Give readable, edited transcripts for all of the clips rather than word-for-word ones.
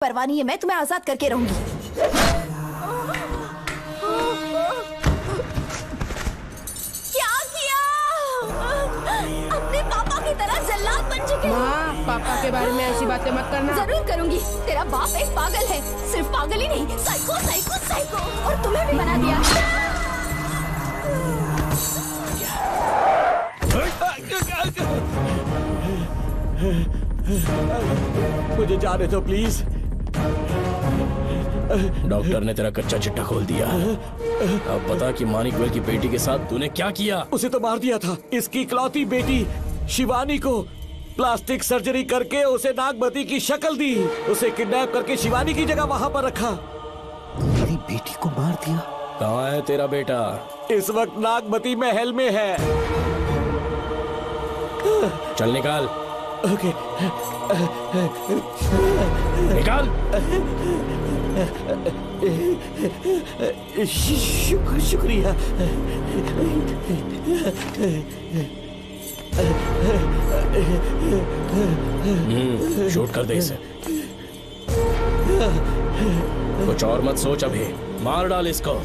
परवाह नहीं है, मैं तुम्हें आजाद करके रहूंगी। क्या किया? अपने पापा की तरह जल्लाद बन चुके। माँ, पापा के बारे में ऐसी बातें मत करना। जरूर करूंगी। तेरा बाप एक पागल है, सिर्फ पागल ही नहीं, साइको साइको साइको, और तुम्हें भी बना दिया। मुझे जाने दो प्लीज। डॉक्टर ने तेरा कच्चा चिट्ठा खोल दिया। अब बता कि मानिकवेल की बेटी के साथ तूने क्या किया? उसे तो मार दिया था। इसकी इकलौती बेटी शिवानी को प्लास्टिक सर्जरी करके उसे नागमती की शक्ल दी। उसे किडनैप करके शिवानी की जगह वहां पर रखा। मेरी बेटी को मार दिया। कहाँ है तेरा बेटा? इस वक्त नागमती महल में है। चल निकाल। ओके। निकाल। शुक्रिया। शूट कर दे इसे। कुछ और मत सोच, अभी मार डाल इसको।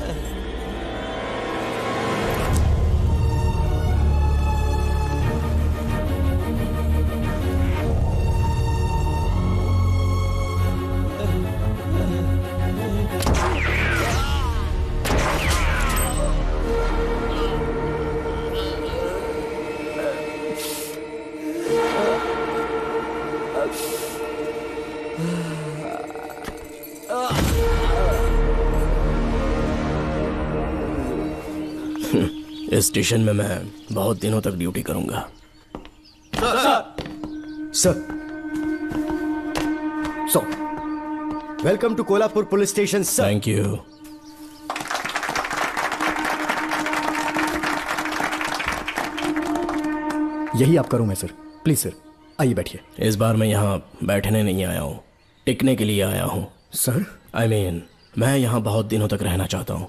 इस स्टेशन में मैं बहुत दिनों तक ड्यूटी करूंगा। Sir, welcome to Kolhapur police station sir. Thank you. यही आपका रूम है सर। प्लीज सर, आइए बैठिए। इस बार मैं यहाँ बैठने नहीं आया हूँ, टिकने के लिए आया हूँ। सर, I mean, मैं यहाँ बहुत दिनों तक रहना चाहता हूँ।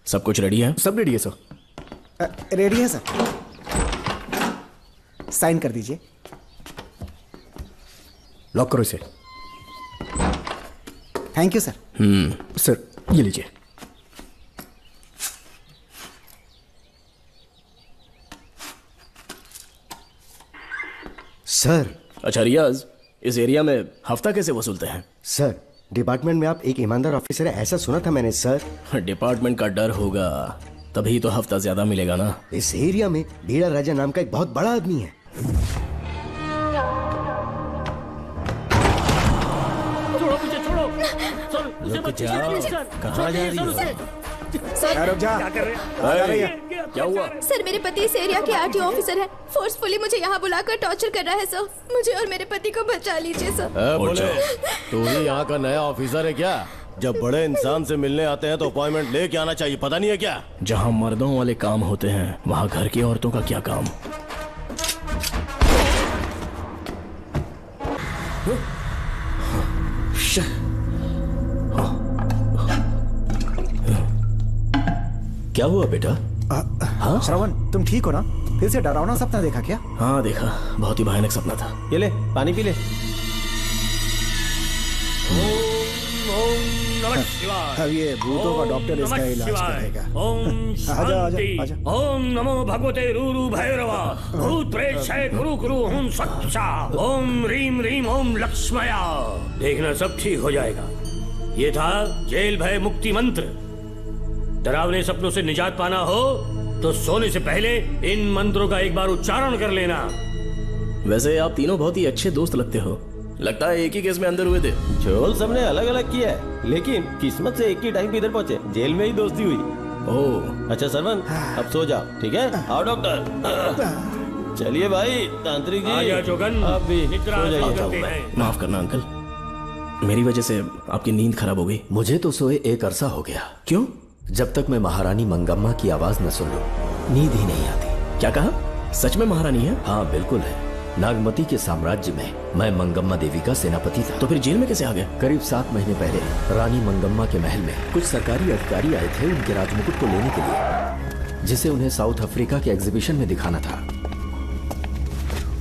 सब कुछ रेडी है? सब रेडी है सर। रेडी है सर। साइन कर दीजिए। लॉक करो इसे। Thank you sir. सर, ये लीजिए। सर। अच्छा रियाज, इस एरिया में हफ्ता कैसे वसूलते हैं? सर, डिपार्टमेंट में आप एक ईमानदार ऑफिसर है ऐसा सुना था मैंने सर। डिपार्टमेंट का डर होगा, तभी तो हफ्ता ज्यादा मिलेगा ना। इस एरिया में भीड़ा राजा नाम का एक बहुत बड़ा आदमी है। कहाँ जा रही हो? रुक जा। क्या हुआ? सर, मेरे पति इस एरिया के आरटीओ ऑफिसर हैं। फोर्सफुली मुझे यहाँ बुलाकर टॉर्चर कर रहा है सर। मुझे और मेरे पति को बचा लीजिए सर। बोले, तू ही यहाँ का नया ऑफिसर है क्या? जब बड़े इंसान से मिलने आते हैं तो अपॉइंटमेंट लेके आना चाहिए, पता नहीं है क्या? जहाँ मर्दों वाले काम होते हैं वहाँ घर की औरतों का क्या काम? क्या हुआ बेटा? हाँ श्रवण, तुम ठीक हो ना? फिर से डरावना सपना देखा क्या? हाँ देखा, बहुत ही भयानक सपना था। ये ले, पानी पी ले। अब ये भूतों का डॉक्टर इसका इलाज करेगा। आजा आजा आजा। ओम नमो भगवते रूरू भैरवा भूत प्रेत शय गुरु गुरु हुं सच्चा ओम रीम रीम ओम लक्ष्मया। देखना सब ठीक हो जाएगा। ये था जेल भय मुक्ति मंत्र। डरावने सपनों से निजात पाना हो तो सोने से पहले इन मंत्रों का एक बार उच्चारण कर लेना। वैसे आप तीनों बहुत ही अच्छे दोस्त लगते हो। लगता है एक ही केस में अंदर हुए थे। झोल सबने अलग अलग किया है, लेकिन किस्मत से एक ही टाइम पे इधर पहुंचे। जेल में ही दोस्ती हुई। ओह अच्छा सरवन, अब सो जाओ, ठीक है? आओ डॉक्टर। चलिए भाई तांत्रिक जी। आजा जोगन, आप भी निद्रा सो जाइए। करते हैं। माफ करना अंकल, मेरी वजह से आपकी नींद खराब हो गई। मुझे तो सोए एक अरसा हो गया। क्यों? जब तक मैं महारानी मंगम्मा की आवाज न सुन लूं, नींद ही नहीं आती। क्या कहा? सच में महारानी है? हाँ बिल्कुल है। नागमती के साम्राज्य में मैं मंगम्मा देवी का सेनापति था। तो फिर जेल में कैसे आ गए? करीब 7 महीने पहले रानी मंगम्मा के महल में कुछ सरकारी अधिकारी आए थे उनके राजमुकुट को लेने के लिए, जिसे उन्हें साउथ अफ्रीका के एग्जीबिशन में दिखाना था।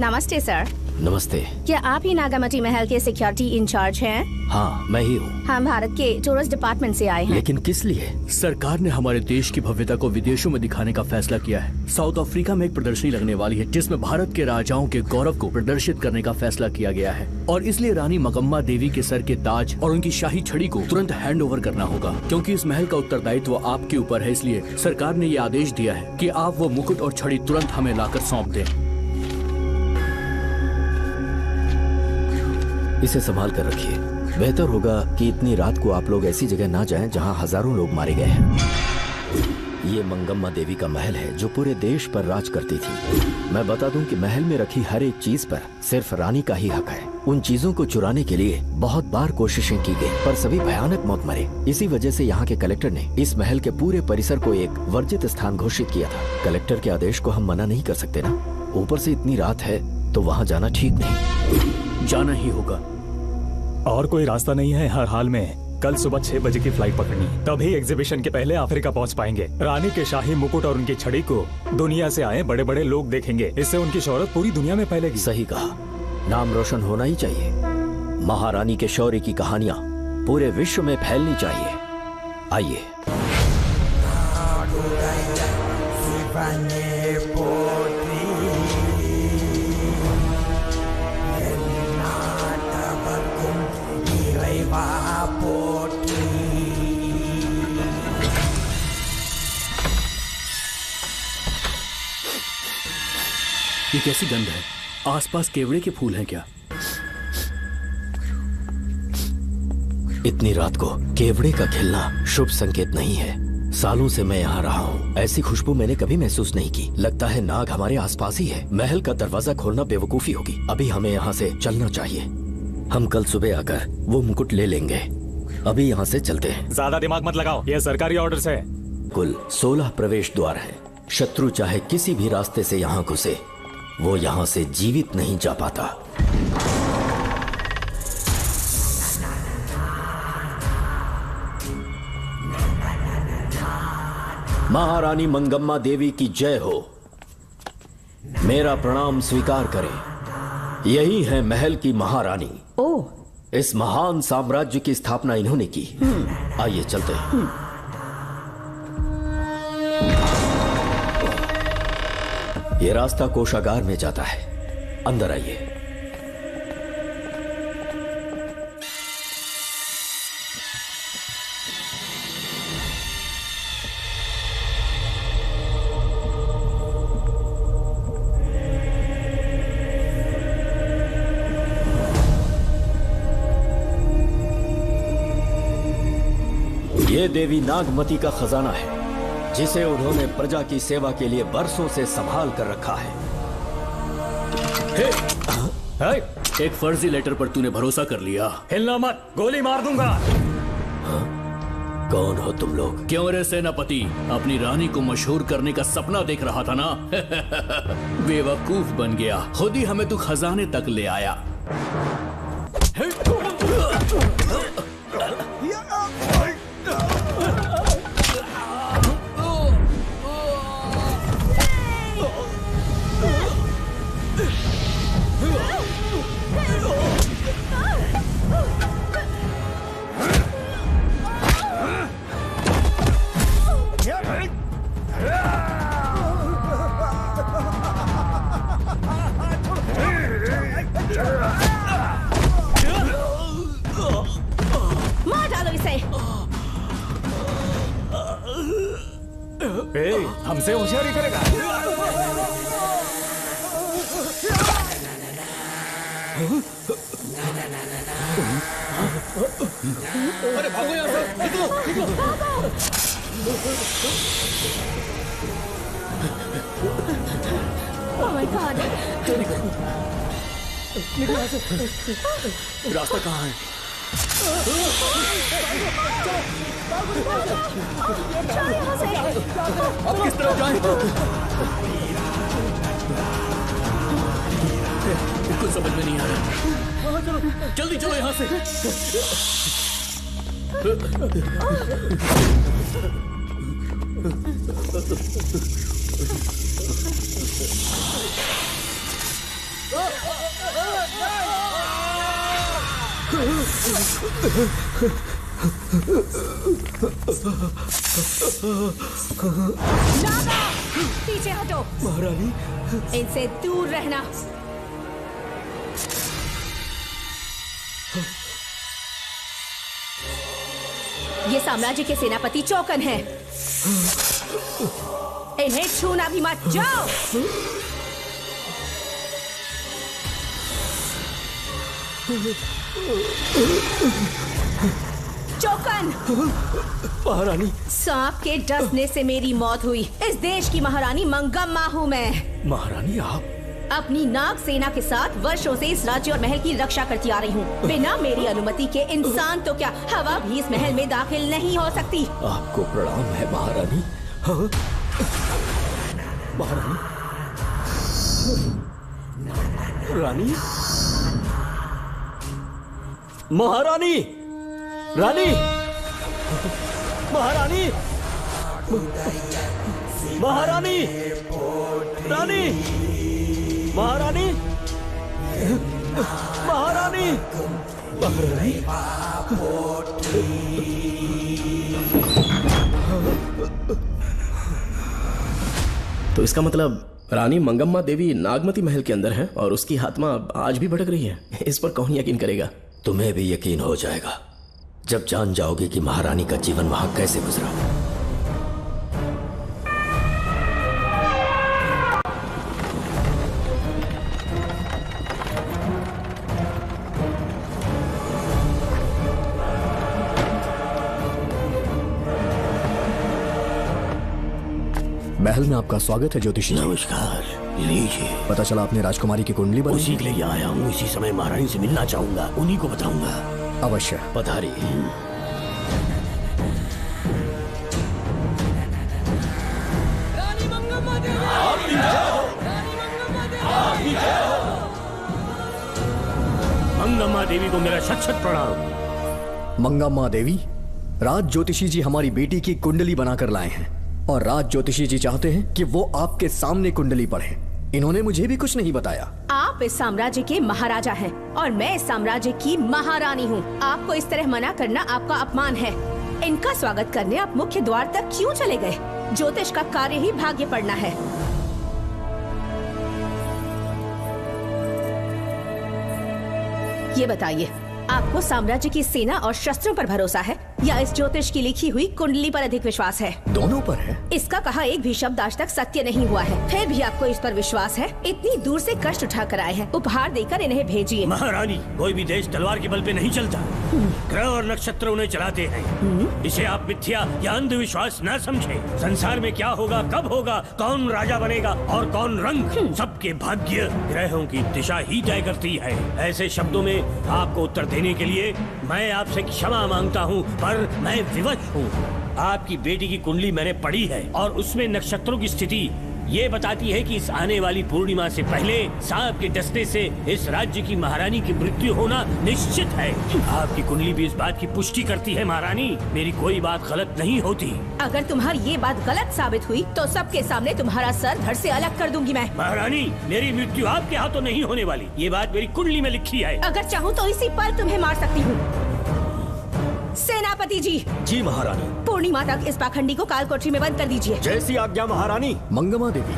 नमस्ते सर। नमस्ते। क्या आप ही नागामती महल के सिक्योरिटी इंचार्ज हैं? हाँ, मैं ही हूँ। हम भारत के टूरिस्ट डिपार्टमेंट से आए हैं। लेकिन किस लिए? सरकार ने हमारे देश की भव्यता को विदेशों में दिखाने का फैसला किया है। साउथ अफ्रीका में एक प्रदर्शनी लगने वाली है जिसमें भारत के राजाओं के गौरव को प्रदर्शित करने का फैसला किया गया है और इसलिए रानी मंगम्मा देवी के सर के ताज और उनकी शाही छड़ी को तुरंत हैंड ओवर करना होगा। क्योंकि इस महल का उत्तरदायित्व आपके ऊपर है, इसलिए सरकार ने ये आदेश दिया है कि आप वो मुकुट और छड़ी तुरंत हमें लाकर सौंप दें। इसे संभाल कर रखिए। बेहतर होगा कि इतनी रात को आप लोग ऐसी जगह ना जाएं जहां हजारों लोग मारे गए हैं। ये मंगम्मा देवी का महल है जो पूरे देश पर राज करती थी। मैं बता दूं कि महल में रखी हर एक चीज पर सिर्फ रानी का ही हक है। उन चीजों को चुराने के लिए बहुत बार कोशिशें की गई पर सभी भयानक मौत मरे। इसी वजह से यहाँ के कलेक्टर ने इस महल के पूरे परिसर को एक वर्जित स्थान घोषित किया था। कलेक्टर के आदेश को हम मना नहीं कर सकते ना। ऊपर से इतनी रात है तो वहाँ जाना ठीक नहीं। जाना ही होगा। और कोई रास्ता नहीं है। हर हाल में कल सुबह 6 बजे की फ्लाइट पकड़नी, तभी एग्जीबिशन के पहले अफ्रीका पहुंच पाएंगे। रानी के शाही मुकुट और उनकी छड़ी को दुनिया से आए बड़े बड़े लोग देखेंगे। इससे उनकी शोहरत पूरी दुनिया में फैलेगी। सही कहा, नाम रोशन होना ही चाहिए। महारानी के शौर्य की कहानियां पूरे विश्व में फैलनी चाहिए। आइए। ये कैसी गंध है? आसपास केवड़े के फूल हैं क्या? इतनी रात को केवड़े का खिलना शुभ संकेत नहीं है। सालों से मैं यहाँ रहा हूँ, ऐसी खुशबू मैंने कभी महसूस नहीं की। लगता है नाग हमारे आसपास ही है। महल का दरवाजा खोलना बेवकूफी होगी। अभी हमें यहाँ से चलना चाहिए। हम कल सुबह आकर वो मुकुट ले लेंगे। अभी यहाँ से चलते हैं। ज्यादा दिमाग मत लगाओ, ये सरकारी ऑर्डर है। कुल 16 प्रवेश द्वार है। शत्रु चाहे किसी भी रास्ते से यहाँ घुसे, वो यहाँ से जीवित नहीं जा पाता। महारानी मंगम्मा देवी की जय हो। मेरा प्रणाम स्वीकार करें। यही है महल की महारानी। ओह, इस महान साम्राज्य की स्थापना इन्होंने की। आइए चलते हैं। ये रास्ता कोषागार में जाता है। अंदर आइए। ये देवी नागमती का खजाना है जिसे उन्होंने प्रजा की सेवा के लिए बरसों से संभाल कर रखा है। एक फर्जी लेटर पर तूने भरोसा कर लिया। हिलना मत, गोली मार दूंगा। कौन हो तुम लोग? क्यों रे सेनापति, अपनी रानी को मशहूर करने का सपना देख रहा था ना? बेवकूफ बन गया। खुद ही हमें तू खजाने तक ले आया। मार डालो इसे। हमसे होशियारी करेगा। अरे भागो यहाँ से, निकलो, निकलो। Oh my God! रास्ता कहाँ है? अब किस तरफ जाएं? कुछ समझ में नहीं आ रहा। जल्दी चलो यहाँ से। नागा, पीछे हटो। महारानी, इनसे दूर रहना। ये साम्राज्य के सेनापति चौकन हैं। इन्हें छूना भी मत। जाओ। चौकन। महारानी, सांप के डसने से मेरी मौत हुई। इस देश की महारानी मंगम्मा हूँ मैं। महारानी आप अपनी नाग सेना के साथ वर्षों से इस राज्य और महल की रक्षा करती आ रही हूँ। बिना मेरी अनुमति के इंसान तो क्या, हवा भी इस महल में दाखिल नहीं हो सकती। आपको प्रणाम है महारानी। हाँ? महारानी, रानी, महारानी, रानी, महारानी, महारानी, रानी, महारानी, महारानी, महारानी। तो इसका मतलब रानी मंगम्मा देवी नागमती महल के अंदर है और उसकी आत्मा आज भी भटक रही है। इस पर कौन यकीन करेगा? तुम्हें भी यकीन हो जाएगा जब जान जाओगे कि महारानी का जीवन वहां कैसे गुजरा। महल में आपका स्वागत है ज्योतिषी। नमस्कार, लीजिए। पता चला आपने राजकुमारी की कुंडली बनाई। उसी के लिए आया हूँ। इसी समय महारानी से मिलना चाहूंगा, उन्हीं को बताऊंगा। अवश्य पधारी। मंगम्मा देवी को मेरा शत शत प्रणाम। मंगम्मा देवी, राज ज्योतिषी जी हमारी बेटी की कुंडली बनाकर लाए हैं और राज ज्योतिषी जी चाहते हैं कि वो आपके सामने कुंडली पढ़े। इन्होंने मुझे भी कुछ नहीं बताया। आप इस साम्राज्य के महाराजा हैं और मैं इस साम्राज्य की महारानी हूँ। आपको इस तरह मना करना आपका अपमान है। इनका स्वागत करने आप मुख्य द्वार तक क्यों चले गए? ज्योतिष का कार्य ही भाग्य पढ़ना है। ये बताइए, आपको साम्राज्य की सेना और शस्त्रों पर भरोसा है या इस ज्योतिष की लिखी हुई कुंडली पर अधिक विश्वास है? दोनों पर है। इसका कहा एक भी शब्द आज तक सत्य नहीं हुआ है, फिर भी आपको इस पर विश्वास है? इतनी दूर से कष्ट उठा कर आए हैं, उपहार देकर इन्हें भेजिए। महारानी, कोई भी देश तलवार के बल पे नहीं चलता, ग्रह और नक्षत्र उन्हें चलाते हैं। इसे आप मिथ्या या अंधविश्वास न समझे। संसार में क्या होगा, कब होगा, कौन राजा बनेगा और कौन रंग, सबके भाग्य ग्रहों की दिशा ही तय करती है। ऐसे शब्दों में आपको उत्तर देने के लिए मैं आपसे क्षमा मांगता हूँ, पर मैं विवश हूँ। आपकी बेटी की कुंडली मैंने पढ़ी है और उसमें नक्षत्रों की स्थिति ये बताती है कि इस आने वाली पूर्णिमा से पहले सांप के डसने से इस राज्य की महारानी की मृत्यु होना निश्चित है। आपकी कुंडली भी इस बात की पुष्टि करती है। महारानी, मेरी कोई बात गलत नहीं होती। अगर तुम्हारी ये बात गलत साबित हुई तो सबके सामने तुम्हारा सर धड़ से अलग कर दूंगी मैं। महारानी, मेरी मृत्यु आपके हाथों नहीं होने वाली, ये बात मेरी कुंडली में लिखी है। अगर चाहूँ तो इसी पल तुम्हें मार सकती हूँ। सेनापति जी। जी महारानी। पूर्णिमा तक इस पाखंडी को काल कोठरी में बंद कर दीजिए। जैसी आज्ञा महारानी। मंगम्मा देवी,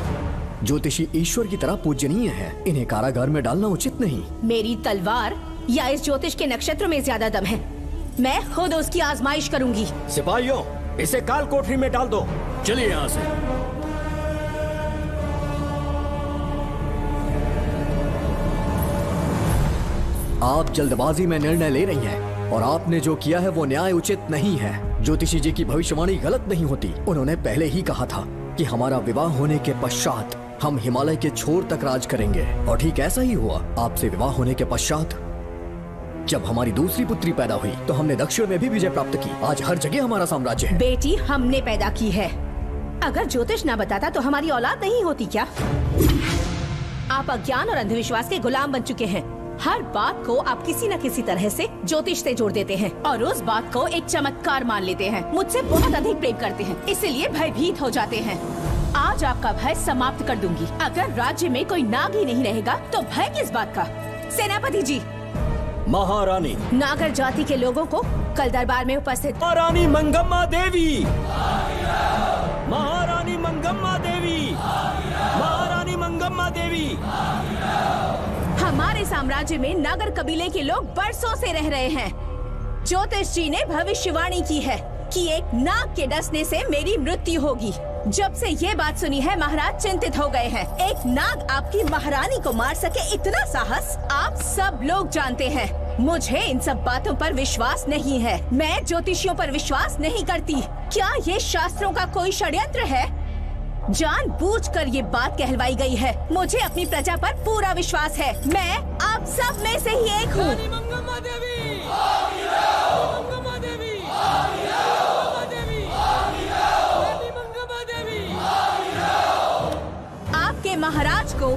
ज्योतिषी ईश्वर की तरह पूजनीय है, इन्हें कारागार में डालना उचित नहीं। मेरी तलवार या इस ज्योतिष के नक्षत्र में ज्यादा दम है? मैं खुद उसकी आजमाइश करूंगी। सिपाहियों, इसे काल कोठरी में डाल दो। चलिए यहाँ से। आप जल्दबाजी में निर्णय ले रही हैं और आपने जो किया है वो न्याय उचित नहीं है। ज्योतिषी जी की भविष्यवाणी गलत नहीं होती। उन्होंने पहले ही कहा था कि हमारा विवाह होने के पश्चात हम हिमालय के छोर तक राज करेंगे और ठीक ऐसा ही हुआ। आपसे विवाह होने के पश्चात जब हमारी दूसरी पुत्री पैदा हुई तो हमने दक्षिण में भी विजय प्राप्त की। आज हर जगह हमारा साम्राज्य है। बेटी हमने पैदा की है। अगर ज्योतिष ना बताता तो हमारी औलाद नहीं होती क्या? आप अज्ञान और अंधविश्वास के गुलाम बन चुके हैं। हर बात को आप किसी न किसी तरह से ज्योतिष से जोड़ देते हैं और उस बात को एक चमत्कार मान लेते हैं। मुझसे बहुत अधिक प्रेम करते हैं, इसीलिए भयभीत हो जाते हैं। आज आपका भय समाप्त कर दूंगी। अगर राज्य में कोई नाग ही नहीं रहेगा तो भय किस बात का? सेनापति जी, महारानी। नागर जाति के लोगों को कल दरबार में उपस्थित। महारानी मंगम्मा देवी, महारानी मंगम्मा देवी, महारानी मंगम्मा देवी। हमारे साम्राज्य में नागर कबीले के लोग बरसों से रह रहे हैं। ज्योतिष जी ने भविष्यवाणी की है कि एक नाग के डसने से मेरी मृत्यु होगी। जब से ये बात सुनी है महाराज चिंतित हो गए हैं। एक नाग आपकी महारानी को मार सके, इतना साहस आप सब लोग जानते हैं। मुझे इन सब बातों पर विश्वास नहीं है। मैं ज्योतिषियों पर विश्वास नहीं करती। क्या ये शास्त्रों का कोई षड्यंत्र है? जानबूझकर ये बात कहलवाई गई है। मुझे अपनी प्रजा पर पूरा विश्वास है। मैं आप सब में से ही एक हूँ। आपके महाराज को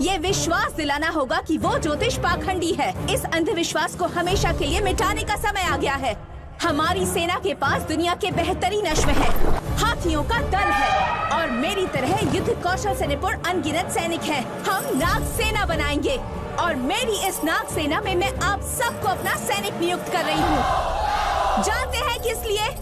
ये विश्वास दिलाना होगा कि वो ज्योतिष पाखंडी है। इस अंधविश्वास को हमेशा के लिए मिटाने का समय आ गया है। हमारी सेना के पास दुनिया के बेहतरीन अश्व है, हाथियों का दल है और मेरी तरह युद्ध कौशल से निपुण अनगिनत सैनिक हैं। हम नाग सेना बनाएंगे और मेरी इस नाग सेना में मैं आप सबको अपना सैनिक नियुक्त कर रही हूँ। जानते हैं किस लिए?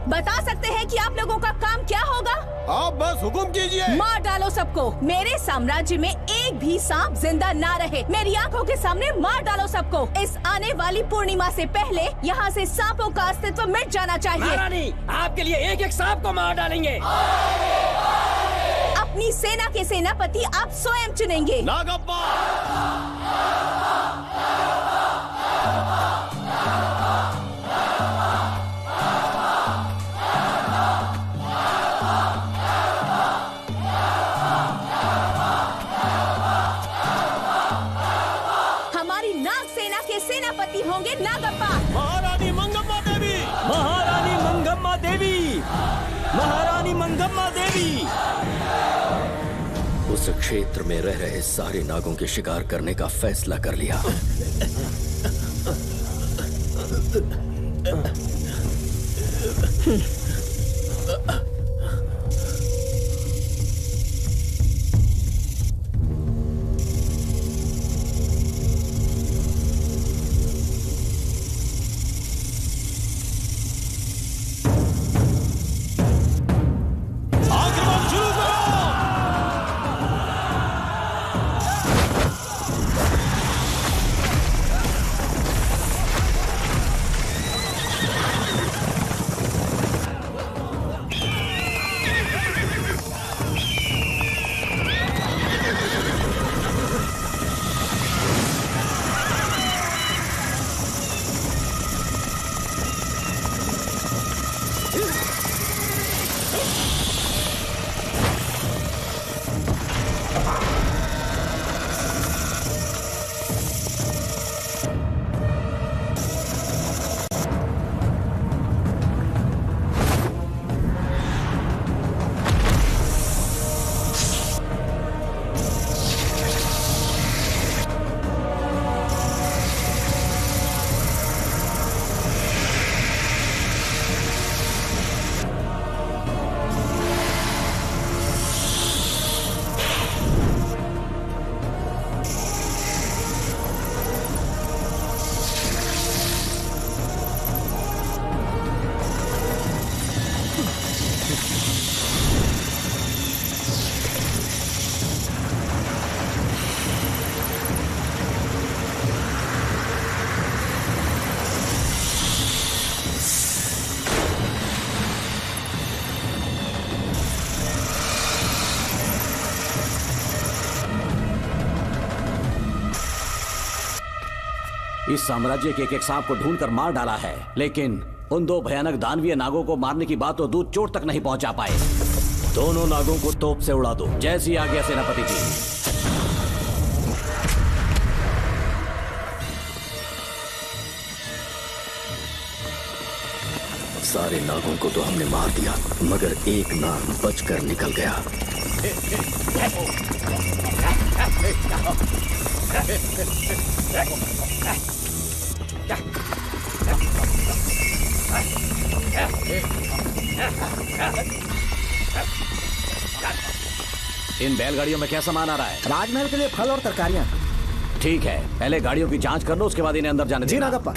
बता सकते हैं कि आप लोगों का काम क्या होगा? आप बस हुक्म कीजिए। मार डालो सबको। मेरे साम्राज्य में एक भी सांप जिंदा ना रहे। मेरी आंखों के सामने मार डालो सबको। इस आने वाली पूर्णिमा से पहले यहाँ से सांपों का अस्तित्व मिट जाना चाहिए। महारानी, आपके लिए एक एक सांप को मार डालेंगे। अपनी सेना के सेनापति आप स्वयं चुनेंगे। नागप्पा। सेनापति होंगे नागप्पा। महारानी मंगम्मा देवी, महारानी मंगम्मा देवी, महारानी मंगम्मा देवी। उस क्षेत्र में रह रहे सारे नागों के शिकार करने का फैसला कर लिया। इस साम्राज्य के एक सांप को ढूंढकर मार डाला है, लेकिन उन दो भयानक दानवीय नागों को मारने की बात तो दूध चोट तक नहीं पहुंचा पाए। दोनों नागों को तोप से उड़ा दो। जैसी आज्ञा सेनापति जी। सारे नागों को तो हमने मार दिया, मगर एक नाग बचकर निकल गया। इन बैलगाड़ियों में क्या सामान आ रहा है? राजमहल के लिए फल और तरकारियां। ठीक है, पहले गाड़ियों की जांच कर लो, उसके बाद इन्हें अंदर जाने जी देना। नागप्पा।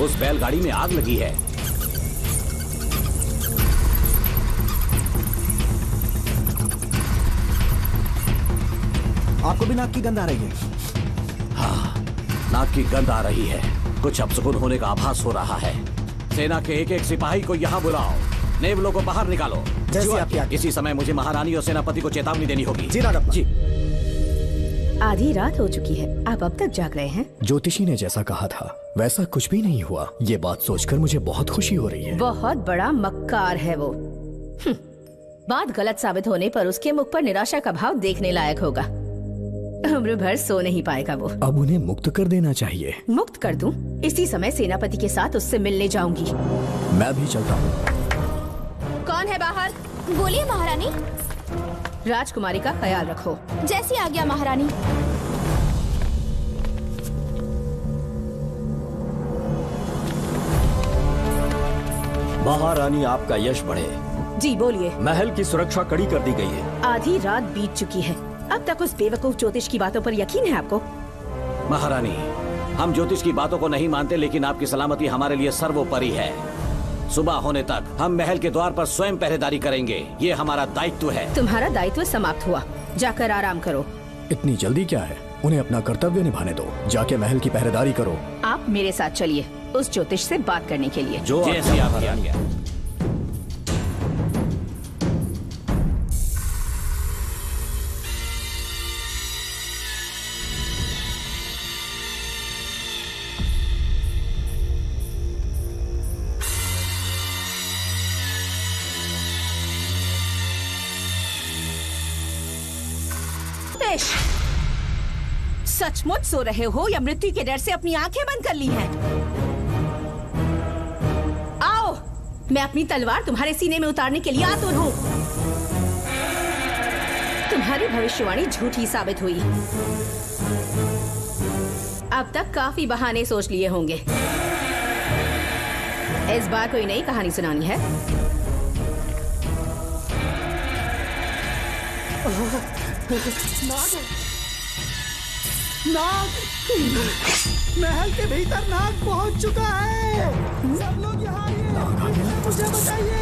उस बैलगाड़ी में आग लगी है। आपको भी नाक की गंध आ रही है? हाँ, नाक की गंध आ रही है। कुछ अपशकुन होने का आभास हो रहा है। सेना के एक एक सिपाही को यहाँ बुलाओ, नेवलों को बाहर निकालो। जैसे आपकी आज्ञा। इसी समय मुझे महारानी और सेनापति को चेतावनी देनी होगी। जी नागप्पा। जी। आधी रात हो चुकी है, आप अब तक जाग रहे हैं? ज्योतिषी ने जैसा कहा था वैसा कुछ भी नहीं हुआ। ये बात सोचकर मुझे बहुत खुशी हो रही है। बहुत बड़ा मक्कार है वो। बात गलत साबित होने पर उसके मुख पर निराशा का भाव देखने लायक होगा। उम्र भर सो नहीं पाएगा वो। अब उन्हें मुक्त कर देना चाहिए। मुक्त कर दूं? इसी समय सेनापति के साथ उससे मिलने जाऊंगी। मैं भी चलता हूँ। कौन है बाहर? बोलिए महारानी। राजकुमारी का ख्याल रखो। जैसी आज्ञा महारानी। महारानी, आपका यश बढ़े। जी बोलिए। महल की सुरक्षा कड़ी कर दी गई है। आधी रात बीत चुकी है, अब तक उस बेवकूफ ज्योतिष की बातों पर यकीन है आपको? महारानी, हम ज्योतिष की बातों को नहीं मानते, लेकिन आपकी सलामती हमारे लिए सर्वोपरि है। सुबह होने तक हम महल के द्वार पर स्वयं पहरेदारी करेंगे, ये हमारा दायित्व है। तुम्हारा दायित्व समाप्त हुआ, जाकर आराम करो। इतनी जल्दी क्या है? उन्हें अपना कर्तव्य निभाने दो। जाके महल की पहरेदारी करो। आप मेरे साथ चलिए उस ज्योतिष से बात करने के लिए। जो जैसी आपकी आज्ञा। सचमुच सो रहे हो या मृत्यु के डर से अपनी आंखें बंद कर ली हैं? आओ, मैं अपनी तलवार तुम्हारे सीने में उतारने के लिए आतुर हूँ। तुम्हारी भविष्यवाणी झूठी साबित हुई। अब तक काफी बहाने सोच लिए होंगे। इस बार कोई नई कहानी सुनानी है? नाग! महल के भीतर नाग पहुंच चुका है। सब लोग यहाँ आइए, मुझे बचाइए।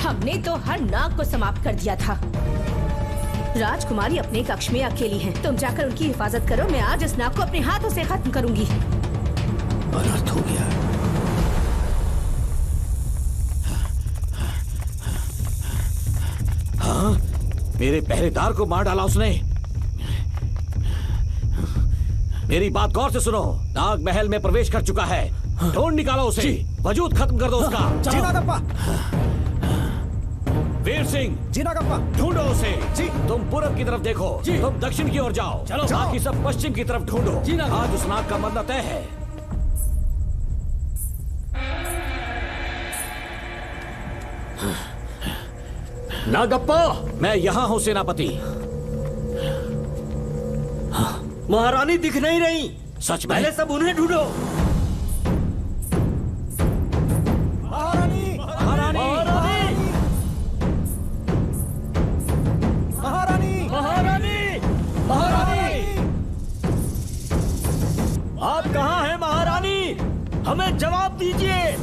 हमने तो हर नाग को समाप्त कर दिया था। राजकुमारी अपने कक्ष में अकेली है, तुम जाकर उनकी हिफाजत करो। मैं आज इस नाग को अपने हाथों से खत्म करूंगी। अनर्थ हो गया। हाँ? मेरे पहरेदार को मार डाला उसने। मेरी बात गौर से सुनो। नाग महल में प्रवेश कर चुका है, ढूंढ निकालो उसे, वजूद खत्म कर दो उसका। जी नागप्पा। वीर सिंह। जी नागप्पा। ढूंढो उसे। जी। तुम पूरब की तरफ देखो, तुम दक्षिण की ओर जाओ। चलो। बाकी सब पश्चिम की तरफ ढूंढो। आज उस नाग का मरना तय है। नागप्पा, मैं यहाँ हूँ सेनापति। महारानी दिख नहीं रही। सच में? पहले सब उन्हें ढूंढो। महारानी! महारानी! महारानी! महारानी! महारानी! आप कहाँ हैं महारानी? हमें जवाब दीजिए।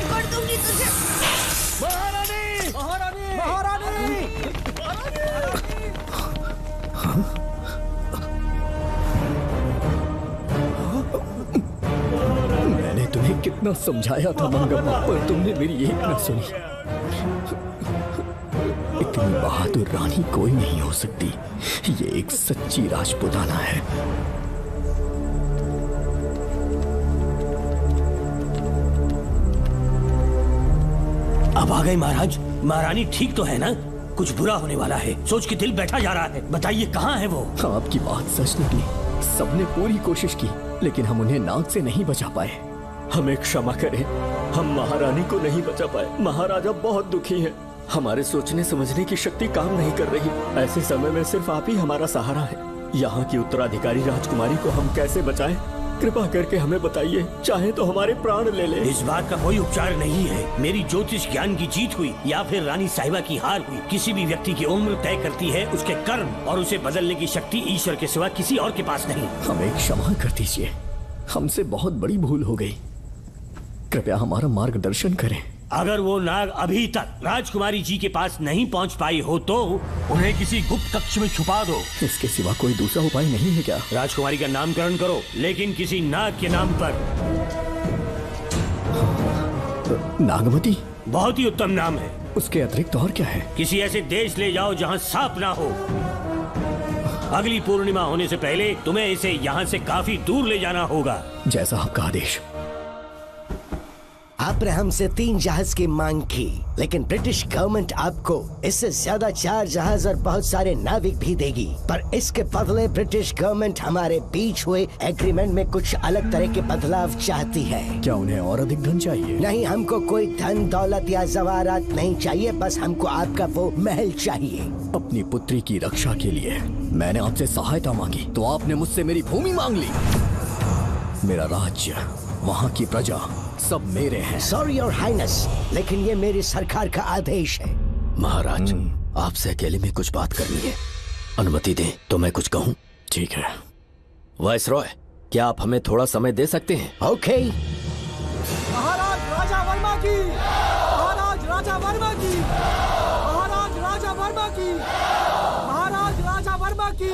कर दूंगी तुझे। महारानी! महारानी! महारानी! मैंने तुम्हें कितना समझाया था मंगम्मा, पर तुमने मेरी एक न सुनी। इतनी बहादुर रानी कोई नहीं हो सकती। ये एक सच्ची राजपुताना है। अब आ गए महाराज। महारानी ठीक तो है ना? कुछ बुरा होने वाला है। सोच के दिल बैठा जा रहा है। बताइए कहाँ है वो? आपकी बात सच निकली। सबने पूरी कोशिश की, लेकिन हम उन्हें नाग से नहीं बचा पाए। हमें क्षमा करें, हम महारानी को नहीं बचा पाए। महाराजा बहुत दुखी है। हमारे सोचने समझने की शक्ति काम नहीं कर रही। ऐसे समय में सिर्फ आप ही हमारा सहारा है। यहाँ की उत्तराधिकारी राजकुमारी को हम कैसे बचाएं? कृपा करके हमें बताइए, चाहे तो हमारे प्राण ले ले। इस बात का कोई उपचार नहीं है। मेरी ज्योतिष ज्ञान की जीत हुई या फिर रानी साहिबा की हार हुई। किसी भी व्यक्ति की उम्र तय करती है उसके कर्म, और उसे बदलने की शक्ति ईश्वर के सिवा किसी और के पास नहीं। हमें क्षमा कर दीजिए, हमसे बहुत बड़ी भूल हो गई। कृपया हमारा मार्गदर्शन करें। अगर वो नाग अभी तक राजकुमारी जी के पास नहीं पहुंच पाई हो तो उन्हें किसी गुप्त कक्ष में छुपा दो। इसके सिवा कोई दूसरा उपाय नहीं है क्या? राजकुमारी का नामकरण करो, लेकिन किसी नाग के नाम पर। नागमती बहुत ही उत्तम नाम है। उसके अतिरिक्त और क्या है? किसी ऐसे देश ले जाओ जहाँ सांप ना हो। अगली पूर्णिमा होने से पहले तुम्हें इसे यहाँ से काफी दूर ले जाना होगा। जैसा आपका आदेश। आपने हमसे 3 जहाज की मांग की, लेकिन ब्रिटिश गवर्नमेंट आपको इससे ज्यादा 4 जहाज और बहुत सारे नाविक भी देगी। पर इसके बदले ब्रिटिश गवर्नमेंट हमारे बीच हुए एग्रीमेंट में कुछ अलग तरह के बदलाव चाहती है। क्या उन्हें और अधिक धन चाहिए? नहीं, हमको कोई धन दौलत या जवाहरात नहीं चाहिए। बस हमको आपका वो महल चाहिए। अपनी पुत्री की रक्षा के लिए मैंने आपसे सहायता मांगी तो आपने मुझसे मेरी भूमि मांग ली। मेरा राज्य, वहाँ की प्रजा सब मेरे हैं। सॉरी योर हाइनेस, लेकिन ये मेरी सरकार का आदेश है। महाराज, आपसे अकेले में कुछ बात करनी है। अनुमति दें तो मैं कुछ कहूँ? ठीक है। वाइसरॉय, क्या आप हमें थोड़ा समय दे सकते हैं? ओके। महाराज राजा वर्मा की, महाराज राजा वर्मा की, महाराज राजा वर्मा की, महाराज राजा वर्मा की।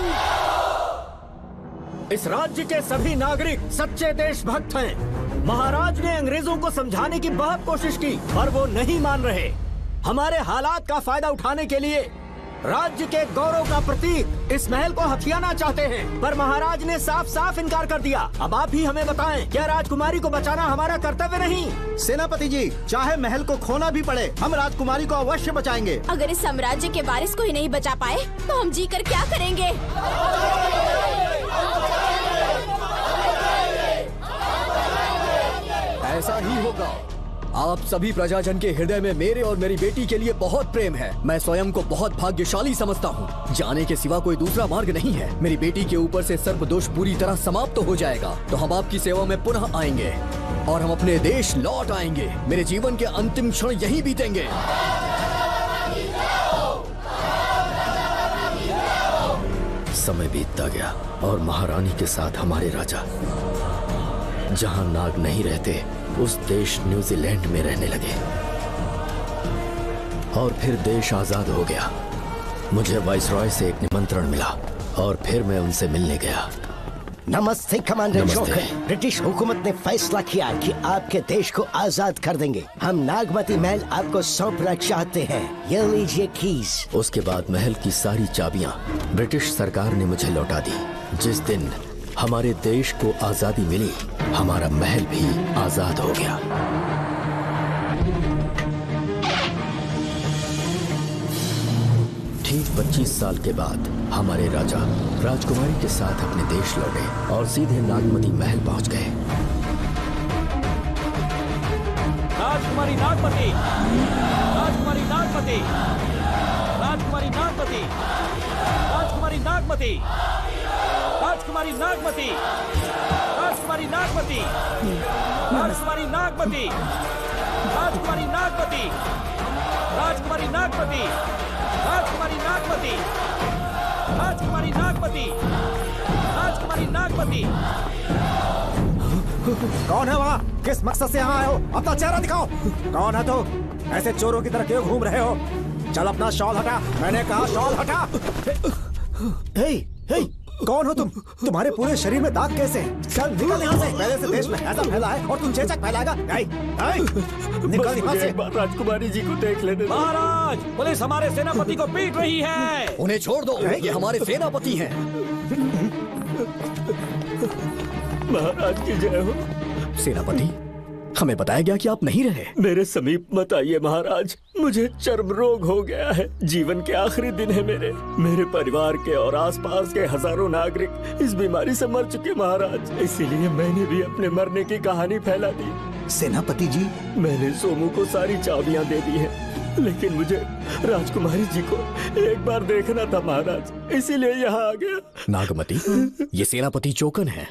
इस राज्य के सभी नागरिक सच्चे देशभक्त हैं। महाराज ने अंग्रेजों को समझाने की बहुत कोशिश की, पर वो नहीं मान रहे। हमारे हालात का फायदा उठाने के लिए राज्य के गौरव का प्रतीक इस महल को हथियाना चाहते हैं, पर महाराज ने साफ साफ इनकार कर दिया। अब आप ही हमें बताएं, क्या राजकुमारी को बचाना हमारा कर्तव्य नहीं? सेनापति जी, चाहे महल को खोना भी पड़े, हम राजकुमारी को अवश्य बचाएंगे। अगर इस साम्राज्य के वारिस को ही नहीं बचा पाए तो हम जीकर क्या करेंगे? ऐसा ही होगा। आप सभी प्रजाजन के हृदय में मेरे और मेरी बेटी के लिए बहुत प्रेम है। मैं स्वयं को बहुत भाग्यशाली समझता हूँ। जाने के सिवा कोई दूसरा मार्ग नहीं है। मेरी बेटी के ऊपर से सर्प दोष पूरी तरह समाप्त हो जाएगा तो हम आपकी सेवा में पुनः आएंगे और हम अपने देश लौट आएंगे। मेरे जीवन के अंतिम क्षण यहीं बीतेंगे। समय बीतता गया और महारानी के साथ हमारे राजा जहां नाग नहीं रहते उस देश न्यूजीलैंड में रहने लगे और फिर देश आजाद हो गया। मुझे वाइसरॉय से एक निमंत्रण मिला और फिर मैं उनसे मिलने गया। नमस्ते कमांडर जोकर। ब्रिटिश हुकूमत ने फैसला किया कि आपके देश को आजाद कर देंगे। हम नागमती महल आपको सौंपना चाहते हैं। ये लीजिए कीज। उसके बाद महल की सारी चाबियां ब्रिटिश सरकार ने मुझे लौटा दी। जिस दिन हमारे देश को आजादी मिली, हमारा महल भी आजाद हो गया। ठीक 25 साल के बाद हमारे राजा राजकुमारी के साथ अपने देश लौटे और सीधे नागमती महल पहुंच गए। राजकुमारी नागमती, राजकुमारी नागमती, राजकुमारी नागमती, राजकुमारी नागमती, राजकुमारी नागमती, राजकुमारी नागमती, राजकुमारी नागमती, राजकुमारी नागमती, राजकुमारी नागमती, राजकुमारी नागमती, राजकुमारी नागमती, राजकुमारी नागमती। कौन है वहाँ? किस मकसद से यहाँ आए हो? अपना चेहरा दिखाओ। कौन है तो? ऐसे चोरों की तरह क्यों घूम रहे हो? चल अपना शॉल हटा। मैंने कहा शॉल हटा। हे, हे, कौन हो तुम? तुम्हारे पूरे शरीर में दाग कैसे हैं? चल निकल यहाँ से। पहले से देश में हैजा फैला है और तुम चेचक फैलाएगा। निकल यहाँ से। राजकुमारी जी को देख लेने। महाराज, पुलिस हमारे सेनापति को पीट रही है। उन्हें छोड़ दो, ये हमारे सेनापति हैं। महाराज की जय हो। सेनापति, हमें बताया गया कि आप नहीं रहे। मेरे समीप मत आइए महाराज, मुझे चर्म रोग हो गया है। जीवन के आखिरी दिन है मेरे परिवार के और आसपास के हजारों नागरिक इस बीमारी से मर चुके महाराज। इसीलिए मैंने भी अपने मरने की कहानी फैला दी। सेनापति जी, मैंने सोमू को सारी चाबियां दे दी है, लेकिन मुझे राजकुमारी जी को एक बार देखना था महाराज, इसीलिए यहाँ आ गया। नागमती, ये सेनापति चोकन है।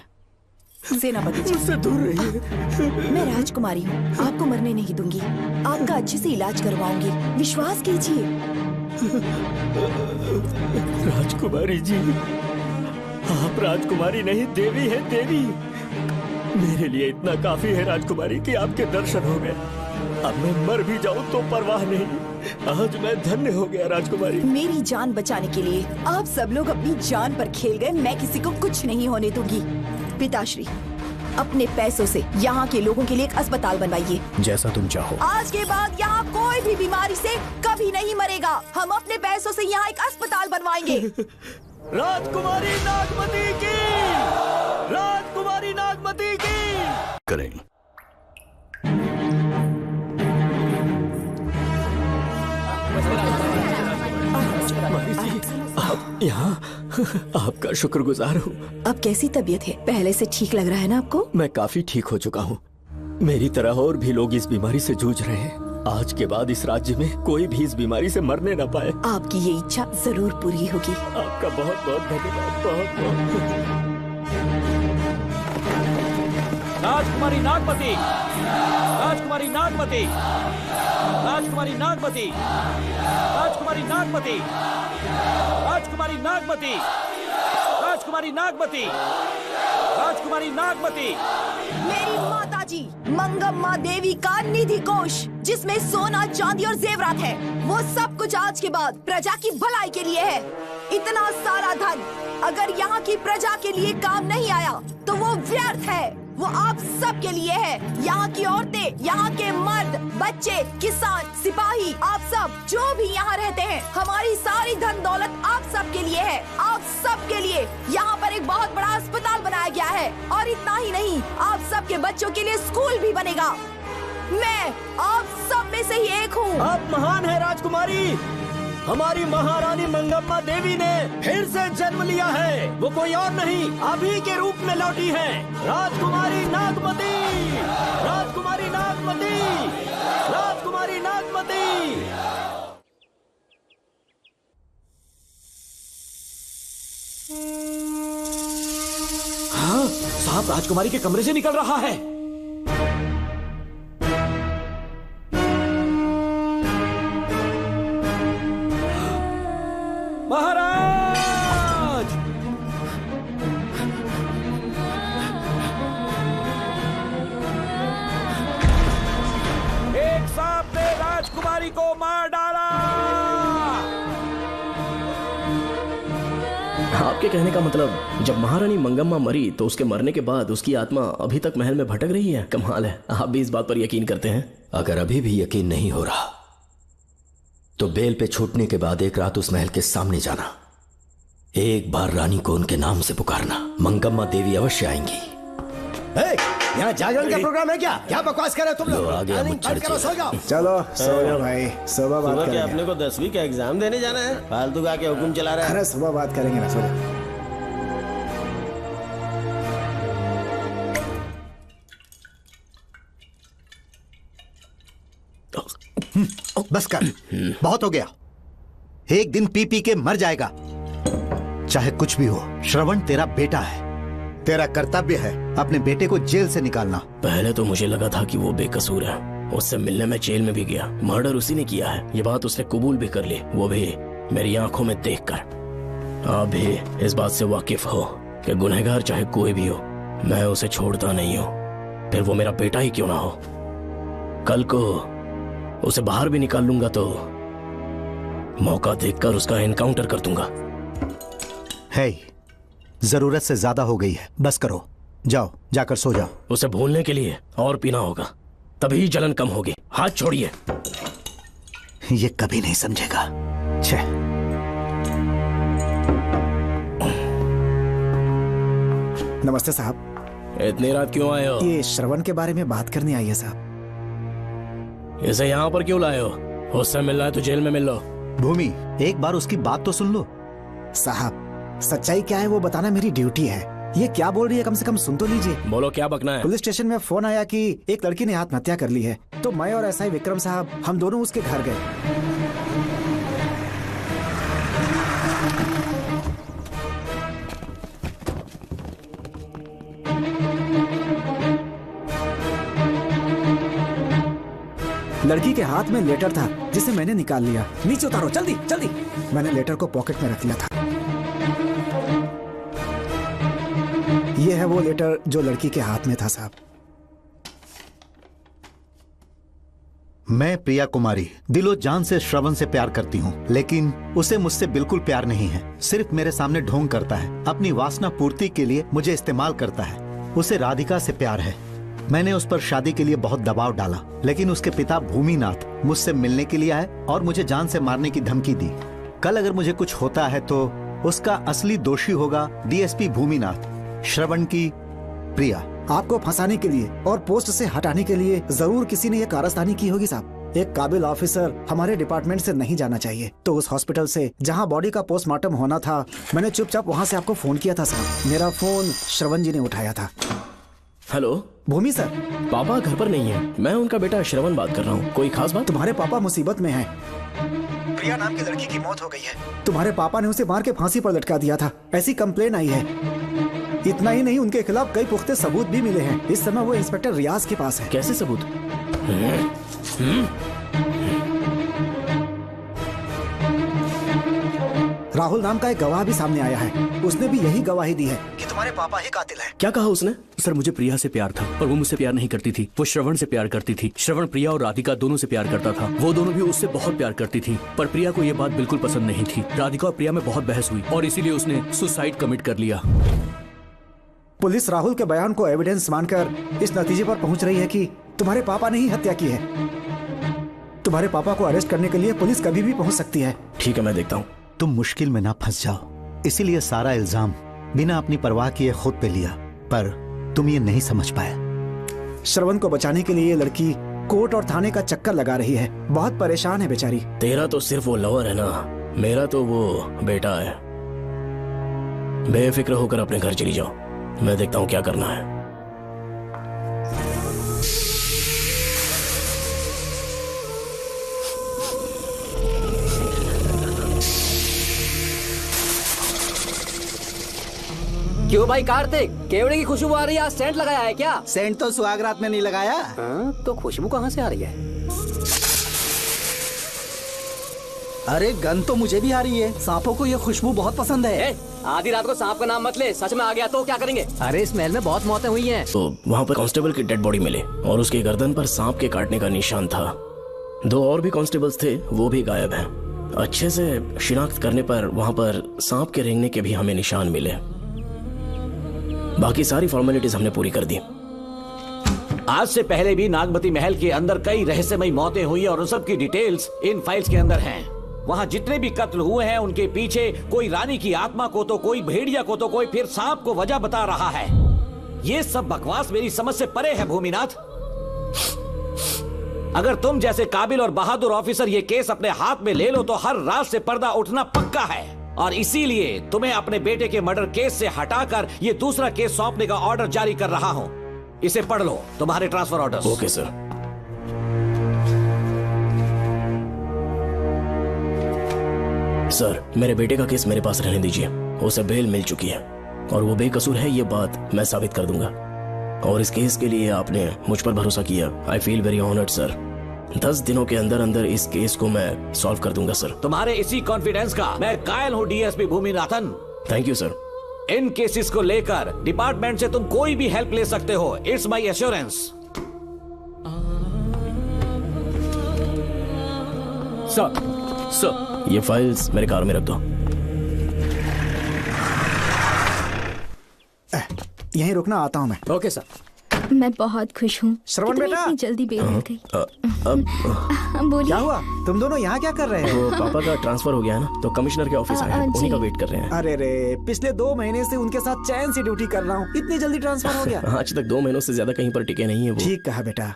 सेनापति जी, मुझसे दूर रहिए। मैं राजकुमारी हूँ, आपको मरने नहीं दूंगी। आपका अच्छे से इलाज करवाऊंगी, विश्वास कीजिए। राजकुमारी जी, आप राजकुमारी नहीं देवी है, देवी। मेरे लिए इतना काफी है राजकुमारी कि आपके दर्शन हो गए। अब मैं मर भी जाऊं तो परवाह नहीं। आज मैं धन्य हो गया राजकुमारी। मेरी जान बचाने के लिए आप सब लोग अपनी जान पर खेल गए। मैं किसी को कुछ नहीं होने दूंगी। पिताश्री, अपने पैसों से यहाँ के लोगों के लिए एक अस्पताल बनवाइए। जैसा तुम चाहो। आज के बाद यहाँ कोई भी बीमारी से कभी नहीं मरेगा। हम अपने पैसों से यहाँ एक अस्पताल बनवाएंगे। राजकुमारी नागमती की, राजकुमारी नागमती की। करें। आप यहाँ, आपका शुक्रगुजार हूँ। अब कैसी तबीयत है? पहले से ठीक लग रहा है ना आपको? मैं काफी ठीक हो चुका हूँ। मेरी तरह और भी लोग इस बीमारी से जूझ रहे हैं। आज के बाद इस राज्य में कोई भी इस बीमारी से मरने न पाए। आपकी ये इच्छा जरूर पूरी होगी। आपका बहुत बहुत धन्यवाद, बहुत बहुत। राजकुमारी नागमती, राजकुमारी नागमती, राजकुमारी नागमती, राजकुमारी नागमती, राजकुमारी नागमती, राजकुमारी नागमती, राजकुमारी नागमती। मेरी माताजी मंगम्मा देवी का निधि कोष, जिसमें सोना, चांदी और जेवरात है, वो सब कुछ आज के बाद प्रजा की भलाई के लिए है। इतना सारा धन अगर यहाँ की प्रजा के लिए काम नहीं आया तो वो व्यर्थ है। वो आप सब के लिए है। यहाँ की औरतें, यहाँ के मर्द, बच्चे, किसान, सिपाही, आप सब जो भी यहाँ रहते हैं, हमारी सारी धन दौलत आप सब के लिए है। आप सब के लिए यहाँ पर एक बहुत बड़ा अस्पताल बनाया गया है। और इतना ही नहीं, आप सब के बच्चों के लिए स्कूल भी बनेगा। मैं आप सब में से ही एक हूँ। आप महान है राजकुमारी। हमारी महारानी मंगम्मा देवी ने फिर से जन्म लिया है। वो कोई और नहीं, अभी के रूप में लौटी है। राजकुमारी नागमती, राजकुमारी नागमती, राजकुमारी नागमती। हाँ, साहब राजकुमारी के कमरे से निकल रहा है। महाराज, एक सांप ने राजकुमारी को मार डाला। आपके कहने का मतलब, जब महारानी मंगम्मा मरी तो उसके मरने के बाद उसकी आत्मा अभी तक महल में भटक रही है? कमाल है, आप भी इस बात पर यकीन करते हैं? अगर अभी भी यकीन नहीं हो रहा तो बेल पे छूटने के बाद एक रात उस महल के सामने जाना, एक बार रानी को उनके नाम से पुकारना। मंगम्मा देवी अवश्य आएंगी। यहाँ जागरण का प्रोग्राम है क्या? क्या बकवास कर रहे हो तुम लोग? सो जाओ। चलो सो जाओ भाई, सुबह बात करेंगे। अपने को 10वीं का एग्जाम देने जाना है, फालतू का के हुक्म चला रहा है। अरे सुबह बात करेंगे ना, सो जाओ। बस कर, बहुत हो गया। एक दिन पी पी के मर जाएगा। चाहे कुछ भी हो, श्रवण तेरा बेटा है। तेरा कर्तव्य है अपने बेटे को जेल से निकालना। पहले तो मुझे लगा था कि वो बेकसूर है, उससे मिलने में जेल में भी गया, मर्डर उसी ने किया है, ये बात उसने कबूल भी कर ली, वो भी मेरी आंखों में देखकर। आप भी इस बात से वाकिफ हो कि गुनहगार चाहे कोई भी हो, मैं उसे छोड़ता नहीं हूँ, फिर वो मेरा बेटा ही क्यों ना हो। कल को उसे बाहर भी निकाल लूंगा तो मौका देखकर उसका एनकाउंटर कर दूंगा। है, जरूरत से ज्यादा हो गई है, बस करो, जाओ जाकर सो जाओ। उसे भूलने के लिए और पीना होगा, तभी जलन कम होगी। हाथ छोड़िए। ये कभी नहीं समझेगा। छे। नमस्ते साहब। इतनी रात क्यों आए हो? ये श्रवण के बारे में बात करने आई है साहब। इसे यहाँ पर क्यों लाए हो? उससे मिलना है तो जेल में मिल लो। भूमि, एक बार उसकी बात तो सुन लो। साहब, सच्चाई क्या है वो बताना मेरी ड्यूटी है। ये क्या बोल रही है, कम से कम सुन तो लीजिए। बोलो, क्या बकना है? पुलिस स्टेशन में फोन आया कि एक लड़की ने आत्महत्या कर ली है, तो मैं और एसआई विक्रम साहब हम दोनों उसके घर गए। लड़की के हाथ में लेटर था जिसे मैंने निकाल लिया। नीचे उतारो, जल्दी जल्दी। मैंने लेटर को पॉकेट में रख लिया था। ये है वो लेटर जो लड़की के हाथ में था साहब। मैं प्रिया कुमारी दिलो जान से श्रवण से प्यार करती हूँ, लेकिन उसे मुझसे बिल्कुल प्यार नहीं है। सिर्फ मेरे सामने ढोंग करता है, अपनी वासना पूर्ति के लिए मुझे इस्तेमाल करता है। उसे राधिका से प्यार है। मैंने उस पर शादी के लिए बहुत दबाव डाला, लेकिन उसके पिता भूमिनाथ मुझसे मिलने के लिए आए और मुझे जान से मारने की धमकी दी। कल अगर मुझे कुछ होता है तो उसका असली दोषी होगा डीएसपी भूमिनाथ। श्रवण की प्रिया। आपको फंसाने के लिए और पोस्ट से हटाने के लिए जरूर किसी ने ये कारस्तानी की होगी साहब। एक काबिल ऑफिसर हमारे डिपार्टमेंट से नहीं जाना चाहिए। तो उस हॉस्पिटल से जहां बॉडी का पोस्टमार्टम होना था, मैंने चुपचाप वहां से आपको फोन किया था साहब। मेरा फोन श्रवण जी ने उठाया था। हेलो भूमि सर। पापा घर पर नहीं है। मैं उनका बेटा श्रवण बात कर रहा हूँ। कोई खास बात? तुम्हारे पापा मुसीबत में हैं। प्रिया नाम की लड़की की मौत हो गई है। तुम्हारे पापा ने उसे मार के फांसी पर लटका दिया था, ऐसी कंप्लेन आई है। इतना ही नहीं, उनके खिलाफ कई पुख्ते सबूत भी मिले हैं। इस समय वो इंस्पेक्टर रियाज के पास है। कैसे सबूत? राहुल नाम का एक गवाह भी सामने आया है। उसने भी यही गवाही दी है कि तुम्हारे पापा ही कातिल है। क्या कहा उसने? सर, मुझे प्रिया से प्यार था, पर वो मुझसे प्यार नहीं करती थी। वो श्रवण से प्यार करती थी। श्रवण प्रिया और राधिका दोनों से प्यार करता था। वो दोनों भी उससे बहुत प्यार करती थी, पर प्रिया को ये बात बिल्कुल पसंद नहीं थी। राधिका और प्रिया में बहुत बहस हुई और इसीलिए उसने सुसाइड कमिट कर लिया। पुलिस राहुल के बयान को एविडेंस मानकर इस नतीजे पर पहुंच रही है कि तुम्हारे पापा ने ही हत्या की है। तुम्हारे पापा को अरेस्ट करने के लिए पुलिस कभी भी पहुंच सकती है। ठीक है, मैं देखता हूँ। तुम मुश्किल में ना फंस जाओ, इसीलिए सारा इल्जाम बिना अपनी परवाह किए खुद पे लिया, पर तुम ये नहीं समझ पाए। श्रवण को बचाने के लिए ये लड़की कोर्ट और थाने का चक्कर लगा रही है। बहुत परेशान है बेचारी। तेरा तो सिर्फ वो लवर है ना, मेरा तो वो बेटा है। बेफिक्र होकर अपने घर चली जाओ, मैं देखता हूँ क्या करना है। क्यों भाई कार्तिक, केवड़े की खुशबू आ रही है? आज सेंट लगाया है क्या? सेंट तो सुहाग रात में नहीं लगाया। तो खुशबू कहाँ से आ रही है? अरे गन तो मुझे भी आ रही है। सांपों को ये खुशबू बहुत पसंद है। आधी रात को सांप का नाम मत ले, सच में आ गया तो क्या करेंगे? अरे इस महल में बहुत मौतें हुई हैं। तो वहाँ पर कांस्टेबल की डेड बॉडी मिले और उसके गर्दन पर सांप के काटने का निशान था। 2 और भी कांस्टेबल्स थे, वो भी गायब हैं। अच्छे से शिनाख्त करने पर वहाँ पर सांप के रेंगने के भी हमें निशान मिले। बाकी सारी फॉर्मेलिटीज हमने पूरी कर दी। आज से पहले भी नागमती महल के अंदर कई रहस्यमयी मौतें हुई और उन सब की डिटेल्स इन फाइल्स के अंदर हैं। वहाँ जितने भी कत्ल हुए हैं उनके पीछे कोई रानी की आत्मा को तो कोई भेड़िया को तो कोई फिर सांप को वजह बता रहा है। ये सब बकवास मेरी समझ से परे है भूमिनाथ। अगर तुम जैसे काबिल और बहादुर ऑफिसर ये केस अपने हाथ में ले लो तो हर रात से पर्दा उठना पक्का है, और इसीलिए तुम्हें अपने बेटे के मर्डर केस से हटाकर ये दूसरा केस सौंपने का ऑर्डर जारी कर रहा हूं। इसे पढ़ लो, तुम्हारे transfer order. Okay sir. Sir, मेरे बेटे का केस मेरे पास रहने दीजिए। उसे बेल मिल चुकी है और वो बेकसूर है, ये बात मैं साबित कर दूंगा। और इस केस के लिए आपने मुझ पर भरोसा किया। I feel very honoured sir. 10 दिनों के अंदर अंदर इस केस को मैं सॉल्व कर दूंगा सर। तुम्हारे इसी कॉन्फिडेंस का मैं कायल हूँ DSP Bhuminathan. Thank you sir. In cases को लेकर डिपार्टमेंट से तुम कोई भी हेल्प ले सकते हो। It's my assurance. सर, ये फाइल्स मेरे कार में रख दो। यहीं रुकना, आता हूं मैं। Okay sir. मैं बहुत खुश हूँ। श्रवण बेटा, इतनी जल्दी बेल मिल गई। बोलिए। क्या हुआ? तुम दोनों यहाँ क्या कर रहे हैं? वो पापा का ट्रांसफर हो गया है ना, तो कमिश्नर के ऑफिस आए हैं, उन्हीं का वेट कर रहे हैं। अरे रे, पिछले 2 महीने से उनके साथ चैन से ड्यूटी कर रहा हूँ, इतनी जल्दी ट्रांसफर हो गया? आज तक 2 महीनों से ज्यादा कहीं पर टिके नहीं है वो। ठीक कहा बेटा,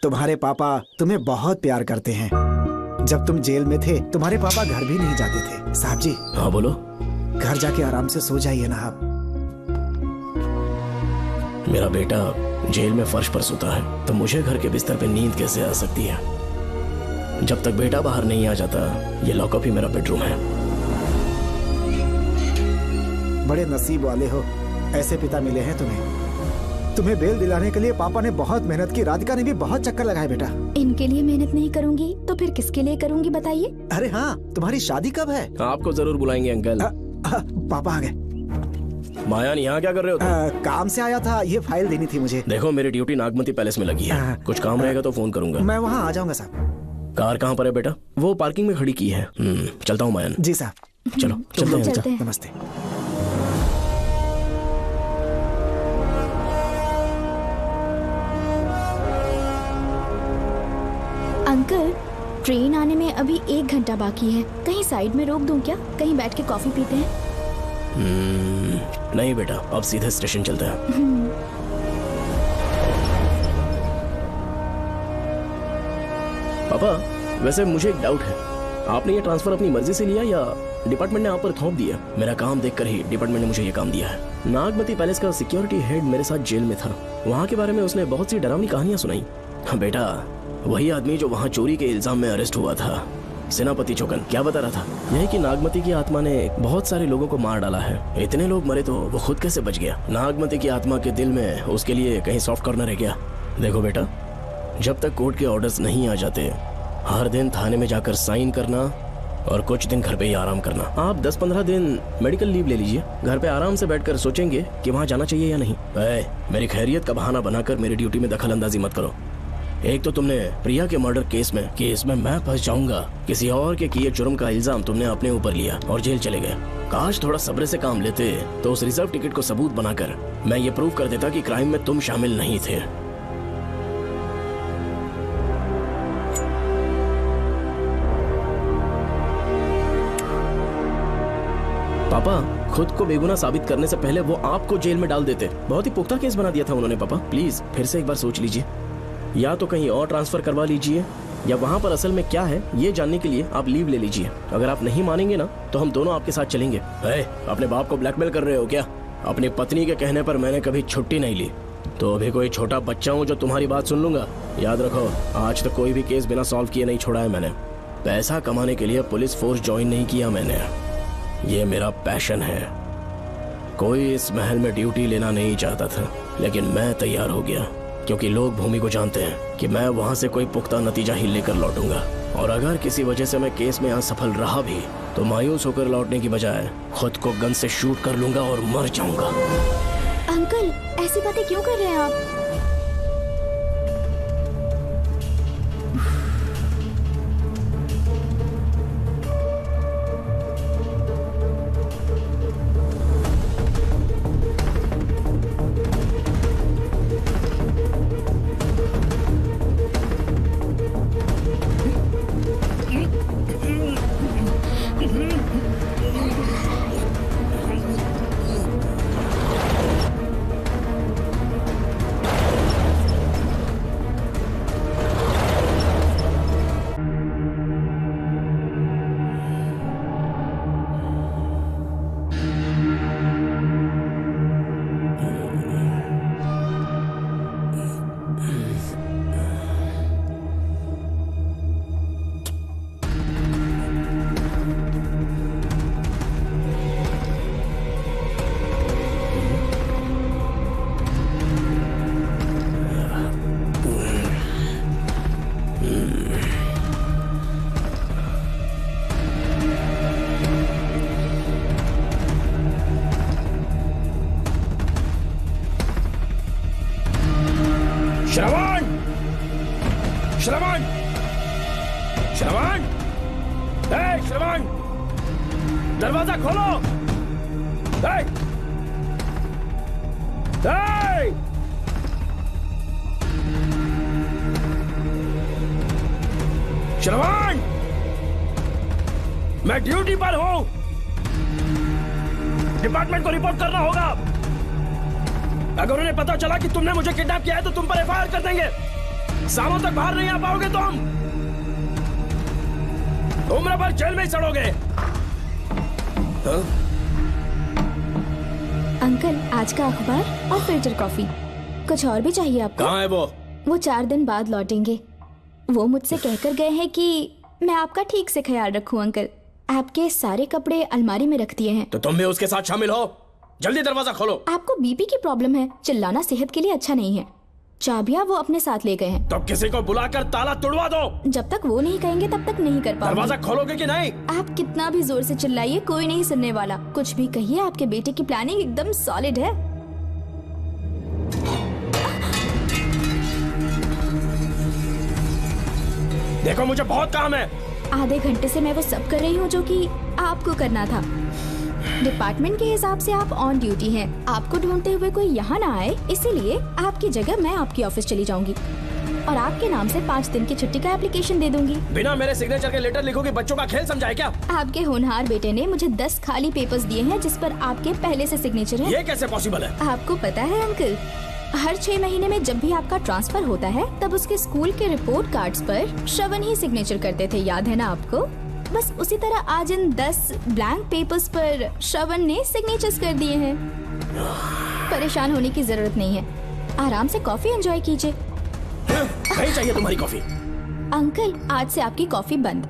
तुम्हारे पापा तुम्हें बहुत प्यार करते हैं। जब तुम जेल में थे तुम्हारे पापा घर भी नहीं जाते थे। साहब जी। हाँ बोलो। घर जाके आराम से सो जाइए ना आप। मेरा बेटा जेल में फर्श पर सोता है तो मुझे घर के बिस्तर पे नींद कैसे आ सकती है? जब तक बेटा बाहर नहीं आ जाता, ये लॉकअप ही मेरा बेडरूम है। बड़े नसीब वाले हो, ऐसे पिता मिले हैं तुम्हें। तुम्हें बेल दिलाने के लिए पापा ने बहुत मेहनत की, राधिका ने भी बहुत चक्कर लगाए बेटा। इनके लिए मेहनत नहीं करूंगी तो फिर किसके लिए करूंगी बताइए? अरे हाँ, तुम्हारी शादी कब है? आपको जरूर बुलाएंगे अंकल। पापा आ गए। मायान, यहाँ क्या कर रहे हो तुम? काम से आया था, ये फाइल देनी थी मुझे। देखो मेरी ड्यूटी नागमती पैलेस में लगी है, कुछ काम रहेगा तो फोन करूंगा। मैं वहाँ आ जाऊंगा साहब। कार कहाँ पर है बेटा? वो पार्किंग में खड़ी की है। चलता हूँ मायान। जी साहब। चलो चलते हैं। नमस्ते। अंकल, ट्रेन आने में अभी 1 घंटा बाकी है, कहीं साइड में रोक दूं क्या? कहीं बैठ के कॉफी पीते हैं? नहीं बेटा, अब सीधे स्टेशन चलते हैं। पापा, वैसे मुझे एक डाउट है, आपने ये ट्रांसफर अपनी मर्जी से लिया या डिपार्टमेंट ने आप पर थोप दिया? मेरा काम देखकर ही डिपार्टमेंट ने मुझे ये काम दिया है। नागमती पैलेस का सिक्योरिटी हेड मेरे साथ जेल में था, वहाँ के बारे में उसने बहुत सी डरावनी कहानियां सुनाई। बेटा, वही आदमी जो वहाँ चोरी के इल्जाम में अरेस्ट हुआ था, सेनापति चौकन, क्या बता रहा था? यही कि नागमती की आत्मा ने बहुत सारे लोगों को मार डाला है। इतने लोग मरे तो वो खुद कैसे बच गया? नागमती की आत्मा के दिल में उसके लिए कहीं सॉफ्ट कॉर्नर है क्या? देखो बेटा, जब तक कोर्ट के ऑर्डर्स नहीं आ जाते, हर दिन थाने में जाकर साइन करना और कुछ दिन घर पे ही आराम करना। आप 10-15 दिन मेडिकल लीव ले लीजिए, घर पे आराम से बैठकर सोचेंगे कि वहाँ जाना चाहिए या नहीं। मेरी खैरियत का बहाना बनाकर मेरी ड्यूटी में दखल अंदाजी मत करो। एक तो तुमने प्रिया के मर्डर केस में मैं फंस जाऊंगा, किसी और के किए जुर्म का इल्जाम तुमने अपने ऊपर लिया और जेल चले गए। काश थोड़ा सब्र से काम लेते तो उस रिजर्व टिकट को सबूत बनाकर मैं ये प्रूव कर देता कि क्राइम में तुम शामिल नहीं थे। पापा, खुद को बेगुनाह साबित करने से पहले वो आपको जेल में डाल देते। बहुत ही पुख्ता केस बना दिया था उन्होंने। पापा प्लीज फिर से एक बार सोच लीजिए, या तो कहीं और ट्रांसफर करवा लीजिए या वहाँ पर असल में क्या है ये जानने के लिए आप लीव ले लीजिए। अगर आप नहीं मानेंगे ना तो हम दोनों आपके साथ चलेंगे। अपने बाप को ब्लैकमेल कर रहे हो क्या? अपनी पत्नी के कहने पर मैंने कभी छुट्टी नहीं ली, तो अभी कोई छोटा बच्चा हूँ जो तुम्हारी बात सुन लूंगा? याद रखो, आज तक कोई भी केस बिना सॉल्व किए नहीं छोड़ा है मैंने। पैसा कमाने के लिए पुलिस फोर्स ज्वाइन नहीं किया मैंने, ये मेरा पैशन है। कोई इस महल में ड्यूटी लेना नहीं चाहता था, लेकिन मैं तैयार हो गया क्योंकि लोग भूमि को जानते हैं कि मैं वहां से कोई पुख्ता नतीजा ही लेकर लौटूंगा। और अगर किसी वजह से मैं केस में असफल रहा भी तो मायूस होकर लौटने की बजाय खुद को गन से शूट कर लूंगा और मर जाऊंगा। अंकल, ऐसी बातें क्यों कर रहे हैं आप? श्रवण! श्रवण! श्रवण! श्रवण! दरवाजा खोलो! श्रवण, मैं ड्यूटी पर हूं। डिपार्टमेंट को रिपोर्ट करना होगा। अगर उन्हें पता चला कि तुमने मुझे किडनैप किया है तो तुम पर एफआईआर कर देंगे। सालों तक बाहर नहीं आ पाओगे तुम। उम्र भर जेल में ही सड़ोगे। अंकल, आज का अखबार और फिल्टर कॉफी। कुछ और भी चाहिए आपको? कहाँ है वो? वो 4 दिन बाद लौटेंगे। वो मुझसे कहकर गए हैं कि मैं आपका ठीक से ख्याल रखूं अंकल। आपके सारे कपड़े अलमारी में रख दिए हैं। तो तुम भी उसके साथ शामिल हो। जल्दी दरवाजा खोलो। आपको बीपी की प्रॉब्लम है, चिल्लाना सेहत के लिए अच्छा नहीं है। चाबियां वो अपने साथ ले गए हैं। तो किसी को बुलाकर ताला तोड़वा दो। जब तक वो नहीं कहेंगे तब तक नहीं कर पाओगे। दरवाजा खोलोगे कि नहीं? आप कितना भी जोर से चिल्लाइए, कोई नहीं सुनने वाला। कुछ भी कहिए, आपके बेटे की प्लानिंग एकदम सॉलिड है। देखो, मुझे बहुत काम है। आधे घंटे से मैं वो सब कर रही हूँ जो कि आपको करना था। डिपार्टमेंट के हिसाब से आप ऑन ड्यूटी हैं। आपको ढूंढते हुए कोई यहाँ ना आए, इसीलिए आपकी जगह मैं आपकी ऑफिस चली जाऊंगी और आपके नाम से 5 दिन की छुट्टी का एप्लीकेशन दे दूंगी। बिना मेरे सिग्नेचर के लेटर लिखोगे? बच्चों का खेल समझाए क्या? आपके होनहार बेटे ने मुझे 10 खाली पेपर्स दिए हैं जिस पर आपके पहले से सिग्नेचर है। ये कैसे पॉसिबल है? आपको पता है अंकल, हर 6 महीने में जब भी आपका ट्रांसफर होता है तब उसके स्कूल के रिपोर्ट कार्ड्स पर श्रवण ही सिग्नेचर करते थे, याद है ना आपको? बस उसी तरह आज इन 10 ब्लैंक पेपर्स पर श्रवण ने सिग्नेचर्स कर दिए हैं। परेशान होने की जरूरत नहीं है, आराम से कॉफी एंजॉय कीजिए। नहीं चाहिए तुम्हारी कॉफी। अंकल, आज से आपकी कॉफी बंद।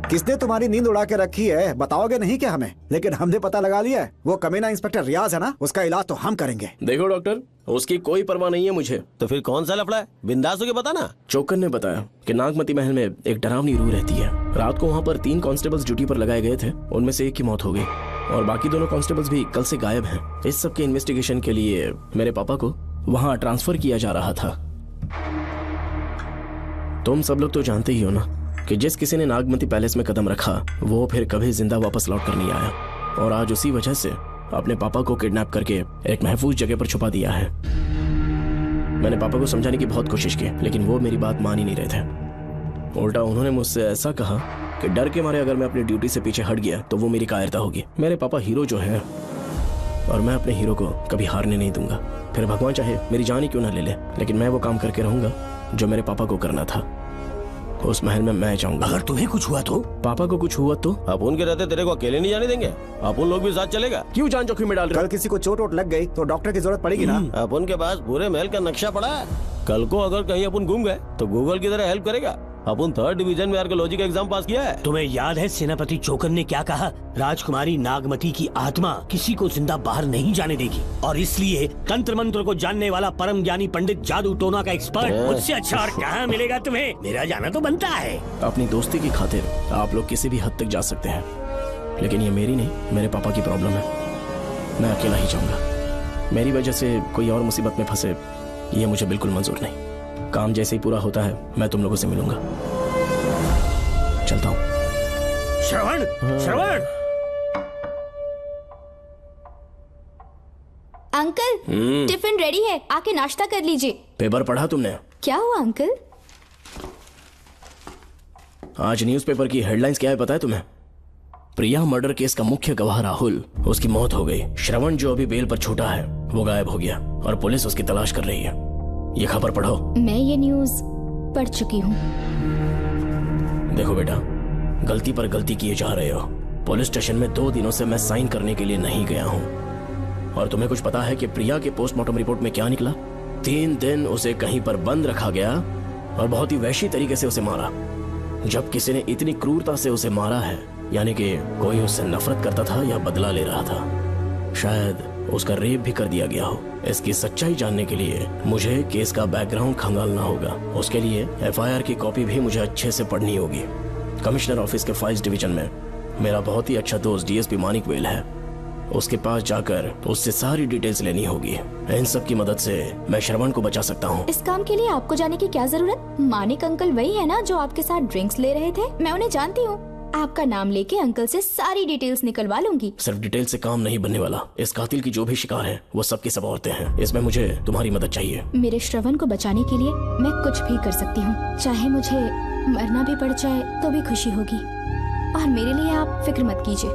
किसने तुम्हारी नींद उड़ा के रखी है? बताओगे नहीं क्या हमें? लेकिन हमने पता लगा लिया है, वो कमीना इंस्पेक्टर रियाज है ना, उसका इलाज तो हम करेंगे। देखो डॉक्टर, उसकी कोई परवाह नहीं है मुझे। तो फिर कौन सा लफड़ा है? बिंदास होके बता ना। चोकर ने बताया कि नागमती महल में एक डरावनी रूह रहती है। रात को वहाँ पर 3 कांस्टेबल्स ड्यूटी पर लगाए गए थे, उनमें से एक की मौत हो गई और बाकी दोनों कांस्टेबल्स भी कल से गायब हैं। इस सब के इन्वेस्टिगेशन के लिए मेरे पापा को वहाँ ट्रांसफर किया जा रहा था। तुम सब लोग तो जानते ही हो ना कि जिस किसी ने नागमती पैलेस में कदम रखा वो फिर कभी जिंदा वापस लौट कर नहीं आया, और आज उसी वजह से अपने पापा को किडनैप करके एक महफूज जगह पर छुपा दिया है। मैंने पापा को समझाने की बहुत कोशिश की, लेकिन वो मेरी बात मान ही नहीं रहे थे। उल्टा उन्होंने मुझसे ऐसा कहा कि डर के मारे अगर मैं अपनी ड्यूटी से पीछे हट गया तो वो मेरी कायरता होगी। मेरे पापा हीरो जो है और मैं अपने हीरो को कभी हारने नहीं दूंगा। फिर भगवान चाहे मेरी जान ही क्यों ना ले ले, लेकिन मैं वो काम करके रहूंगा जो मेरे पापा को करना था। उस महल में मैं जाऊंगा। अगर तुम्हें कुछ हुआ तो? पापा को कुछ हुआ तो? अपुन के रहते तेरे को अकेले नहीं जाने देंगे। अपुन लोग भी साथ चलेगा। क्यों जान जोखिम में डाल रहे? कल किसी को चोट वोट लग गई तो डॉक्टर की जरूरत पड़ेगी ना। अपुन के पास पूरे महल का नक्शा पड़ा है। कल को अगर कहीं अपन घूम गए तो गूगल की तरह हेल्प करेगा। अपन 3rd डिवीजन में आर्कियोलॉजी का एग्जाम पास किया है। तुम्हें याद है सेनापति चोकर ने क्या कहा? राजकुमारी नागमती की आत्मा किसी को जिंदा बाहर नहीं जाने देगी, और इसलिए तंत्र मंत्र को जानने वाला परम ज्ञानी पंडित जादू टोना का एक्सपर्ट मुझसे अच्छा और कहाँ मिलेगा तुम्हें? मेरा जाना तो बनता है। अपनी दोस्ती की खातिर आप लोग किसी भी हद तक जा सकते हैं, लेकिन ये मेरी नहीं, मेरे पापा की प्रॉब्लम है। मैं अकेला ही जाऊंगा। मेरी वजह से कोई और मुसीबत में फंसे ये मुझे बिल्कुल मंजूर नहीं। काम जैसे ही पूरा होता है मैं तुम लोगों से मिलूंगा। चलता हूँ। श्रवण, श्रवण। अंकल, टिफिन रेडी है, आके नाश्ता कर लीजिए। पेपर पढ़ा तुमने? क्या हुआ अंकल? आज न्यूज़पेपर की हेडलाइंस क्या है पता है तुम्हें? प्रिया मर्डर केस का मुख्य गवाह राहुल, उसकी मौत हो गई। श्रवण जो अभी बेल पर छूटा है वो गायब हो गया और पुलिस उसकी तलाश कर रही है। ये खबर पढ़ो। मैं ये न्यूज़ पढ़ चुकी हूँ। देखो बेटा, गलती पर गलती किए जा रहे हो। पुलिस स्टेशन में 2 दिनों से मैं साइन करने के लिए नहीं गया हूँ, और तुम्हें कुछ पता है कि प्रिया के पोस्टमार्टम रिपोर्ट में क्या निकला? 3 दिन उसे कहीं पर बंद रखा गया और बहुत ही वैशी तरीके से उसे मारा। जब किसी ने इतनी क्रूरता से उसे मारा है, यानी कि कोई उससे नफरत करता था या बदला ले रहा था। शायद उसका रेप भी कर दिया गया हो। इसकी सच्चाई जानने के लिए मुझे केस का बैकग्राउंड खंगालना होगा। उसके लिए एफआईआर की कॉपी भी मुझे अच्छे से पढ़नी होगी। कमिश्नर ऑफिस के फाइल्स डिवीजन में मेरा बहुत ही अच्छा दोस्त डीएसपी मानिक वेल है, उसके पास जाकर उससे सारी डिटेल्स लेनी होगी। इन सब की मदद से मैं श्रवण को बचा सकता हूँ। इस काम के लिए आपको जाने की क्या जरूरत? मानिक अंकल वही है ना जो आपके साथ ड्रिंक्स ले रहे थे? मैं उन्हें जानती हूँ। आपका नाम लेके अंकल से सारी डिटेल्स निकलवा लूंगी। सिर्फ डिटेल से काम नहीं बनने वाला। इस कातिल की जो भी शिकार है वो सबकी सब औरतें हैं। इसमें मुझे तुम्हारी मदद चाहिए। मेरे श्रवण को बचाने के लिए मैं कुछ भी कर सकती हूँ, चाहे मुझे मरना भी पड़ जाए तो भी खुशी होगी। और मेरे लिए आप फिक्र मत कीजिए।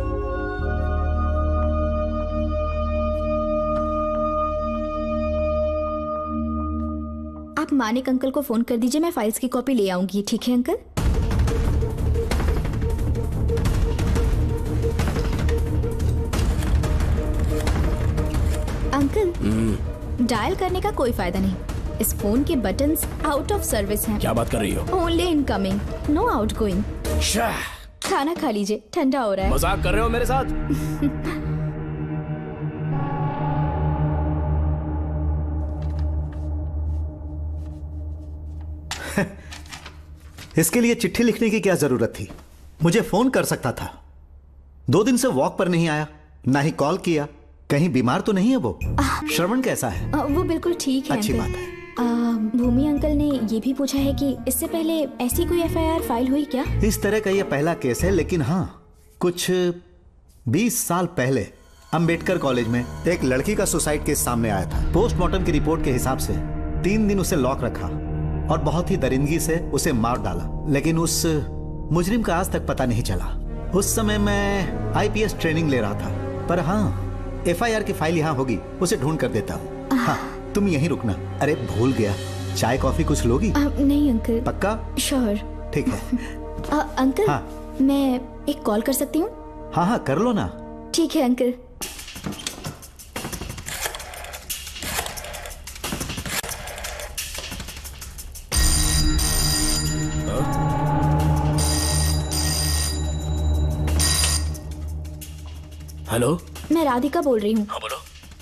आप मानिक अंकल को फोन कर दीजिए, मैं फाइल्स की कॉपी ले आऊंगी। ठीक है अंकल? अंकल, डायल करने का कोई फायदा नहीं। इस फोन के बटन्स आउट ऑफ सर्विस हैं। क्या बात कर रही हो? Only incoming, no outgoing. खाना खा लीजिए, ठंडा हो रहा है। मजाक कर रहे हो मेरे साथ? इसके लिए चिट्ठी लिखने की क्या जरूरत थी? मुझे फोन कर सकता था। 2 दिन से वॉक पर नहीं आया, ना ही कॉल किया। कहीं बीमार तो नहीं है वो? श्रवण कैसा है? वो बिल्कुल ठीक है। अच्छी अंकल। बात है। भूमि अंकल ने ये भी पूछा है कि इससे पहले ऐसी कोई एफआईआर फाइल हुई क्या? इस तरह का ये पहला केस है, लेकिन हाँ, कुछ 20 साल पहले अंबेडकर कॉलेज में एक लड़की का सुसाइड केस सामने आया था। पोस्टमार्टम की रिपोर्ट के हिसाब से 3 दिन उसे लॉक रखा और बहुत ही दरिंदगी से उसे मार डाला, लेकिन उस मुजरिम का आज तक पता नहीं चला। उस समय मैं आईपीएस ट्रेनिंग ले रहा था, पर हाँ, एफआईआर की फाइल यहाँ होगी, उसे ढूंढ कर देता हूँ। हाँ, तुम यहीं रुकना। अरे भूल गया, चाय कॉफी कुछ लोगी? नहीं अंकल। पक्का? श्योर। ठीक है। अंकल, हाँ। मैं एक कॉल कर सकती हूँ? हाँ हाँ, कर लो ना। ठीक है अंकल। हेलो, मैं राधिका बोल रही हूँ। हाँ बोलो।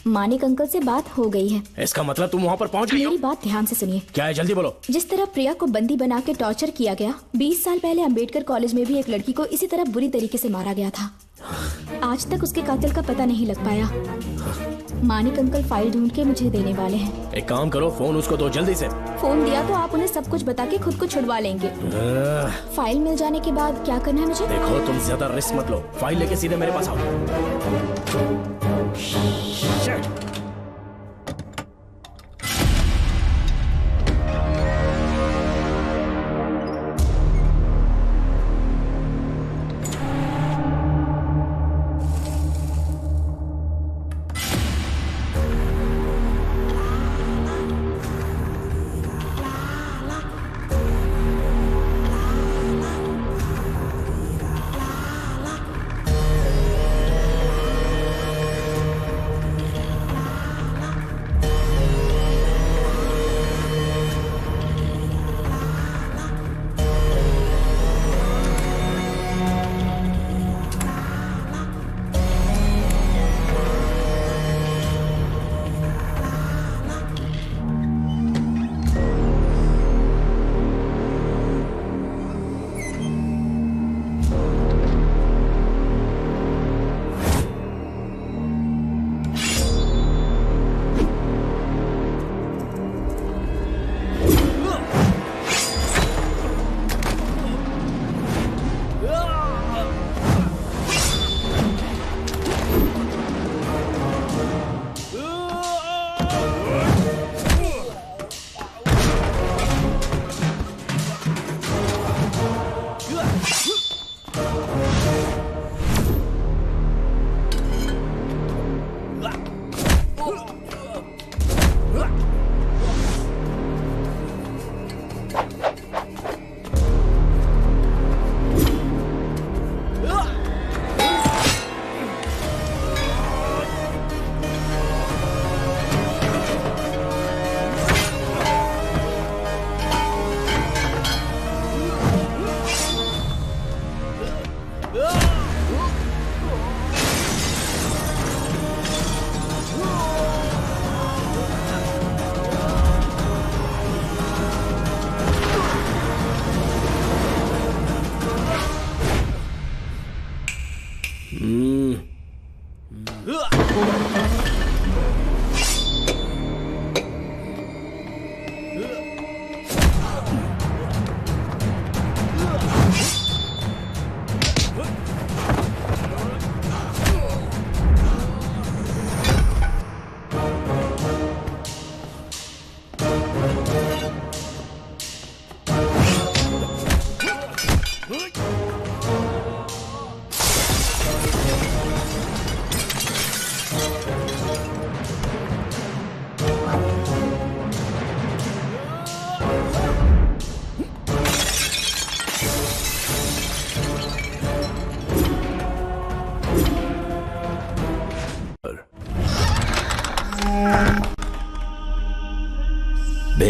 मानिक अंकल से बात हो गई है। इसका मतलब तुम वहाँ पर पहुँच गई हो? मेरी बात ध्यान से सुनिए। क्या है, जल्दी बोलो। जिस तरह प्रिया को बंदी बना के टॉर्चर किया गया, 20 साल पहले अंबेडकर कॉलेज में भी एक लड़की को इसी तरह बुरी तरीके से मारा गया था। आज तक उसके कातिल का पता नहीं लग पाया। मानिक अंकल फाइल ढूंढ के मुझे देने वाले हैं। एक काम करो, फोन उसको दो जल्दी से। फोन दिया तो आप उन्हें सब कुछ बता के खुद को छुड़वा लेंगे। फाइल मिल जाने के बाद क्या करना है मुझे? देखो, तुम ज्यादा रिस्क मत लो, फाइल लेके सीधे मेरे पास आओ।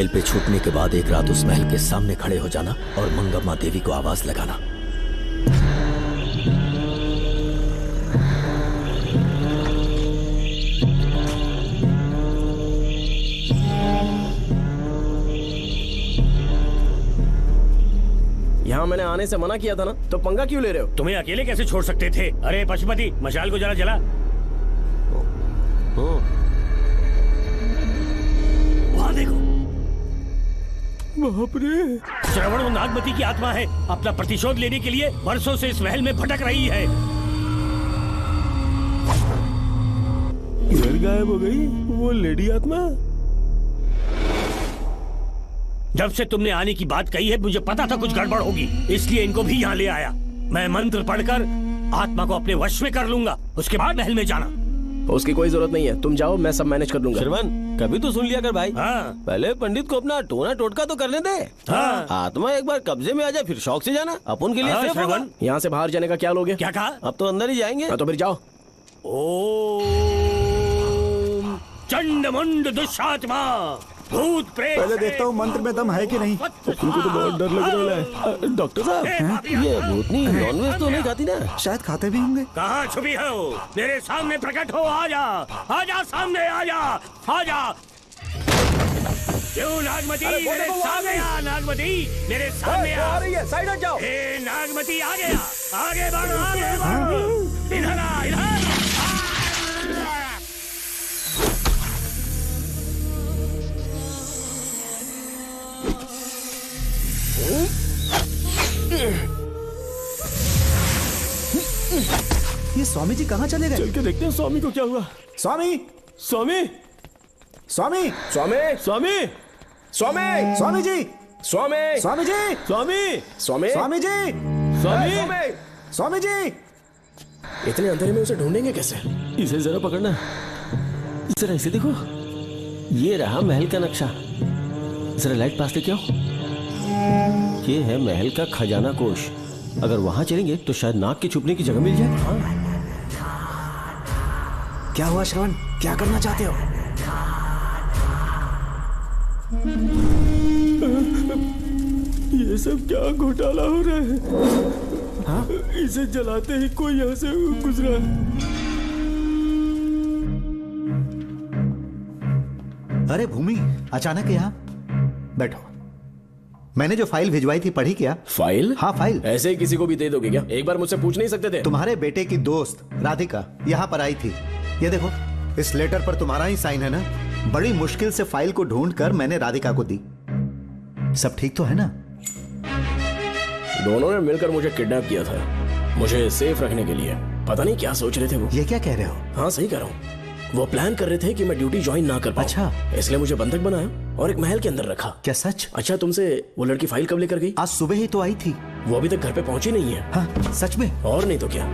जेल पे छूटने के बाद एक रात उस महल के सामने खड़े हो जाना और मंगम्मा देवी को आवाज लगाना। यहाँ मैंने आने से मना किया था ना, तो पंगा क्यों ले रहे हो? तुम्हें अकेले कैसे छोड़ सकते थे? अरे पशुपति, मशाल को जरा जला। वहाँ देखो। बाप रे! श्रवण वो नागमती की आत्मा है, अपना प्रतिशोध लेने के लिए वर्षों से इस महल में भटक रही है। घर गायब हो गई वो लेडी आत्मा। जब से तुमने आने की बात कही है मुझे पता था कुछ गड़बड़ होगी, इसलिए इनको भी यहाँ ले आया। मैं मंत्र पढ़कर आत्मा को अपने वश में कर लूंगा, उसके बाद महल में जाना। उसकी कोई जरूरत नहीं है, तुम जाओ, मैं सब मैनेज कर लूंगा। श्रवण, कभी तो सुन लिया कर भाई। हाँ। पहले पंडित को अपना टोना टोटका तो करने दे। हाँ। आत्मा एक बार कब्जे में आ जाए फिर शौक से जाना, अपन के लिए हाँ, सेफ होगा। श्रवण। यहाँ से बाहर जाने का क्या लोगे? क्या कहा? अब तो अंदर ही जाएंगे। तो फिर जाओ। ओम चंड मुंड दुष्टात्मा भूत प्रेत। पहले देखता हूँ मंत्र में दम है कि नहीं। उनको तो बहुत डर लग रहा है। डॉक्टर साहब, ये भूतनी नॉनवेज तो नहीं खाती ना? शायद खाते भी होंगे। कहाँ छुपी हो? मेरे सामने प्रकट हो, आजा, आजा सामने, आजा, आजा। क्यों नागमती, मेरे सामने आ। नागमती, मेरे सामने आ रही है, साइड हट जाओ। ए नागमती, आ गया, आगे बढ़, आगे बढ़। इधर आ, इधर। ये स्वामी जी कहाँ चले गए? चल के देखते हैं स्वामी को क्या हुआ। स्वामी, स्वामी, स्वामी, स्वामी, स्वामी, स्वामी, स्वामी जी, स्वामी, स्वामी जी, स्वामी, स्वामी, स्वामी जी, स्वामी, स्वामी जी। इतने अंधेरे में उसे ढूंढेंगे कैसे? इसे जरा पकड़ना, जरा इसे देखो, ये रहा महल का नक्शा। जरा लाइट पास लेके आओ। ये है महल का खजाना कोष। अगर वहां चलेंगे तो शायद नाग के छुपने की जगह मिल जाए। क्या हुआ श्रवण, क्या करना चाहते हो? ये सब क्या घोटाला हो रहा है? हाँ? इसे जलाते ही कोई यहाँ से गुजरा। अरे भूमि, अचानक यहाँ? बैठो। मैंने जो फाइल भिजवाई थी पढ़ी क्या? फाइल? हाँ फाइल। ऐसे ही किसी को भी दे दोगे क्या? एक बार मुझसे पूछ नहीं सकते थे? तुम्हारे बेटे की दोस्त राधिका यहाँ पर आई थी। ये देखो, इस लेटर पर तुम्हारा ही साइन है ना? बड़ी मुश्किल से फाइल को ढूंढ कर मैंने राधिका को दी। सब ठीक तो है ना? दोनों ने मिलकर मुझे किडनैप किया था, मुझे सेफ रखने के लिए। पता नहीं क्या सोच रहे थे वो। ये क्या कह रहे हो? हाँ सही कह रहा हूँ। वो प्लान कर रहे थे कि मैं ड्यूटी ज्वाइन ना कर पाऊं। अच्छा। इसलिए मुझे बंधक बनाया और एक महल के अंदर रखा। क्या सच? अच्छा, तुमसे वो लड़की फाइल कब लेकर गई? आज सुबह ही तो आई थी। वो अभी तक घर पे पहुंची नहीं है। हाँ, सच में? और नहीं तो क्या।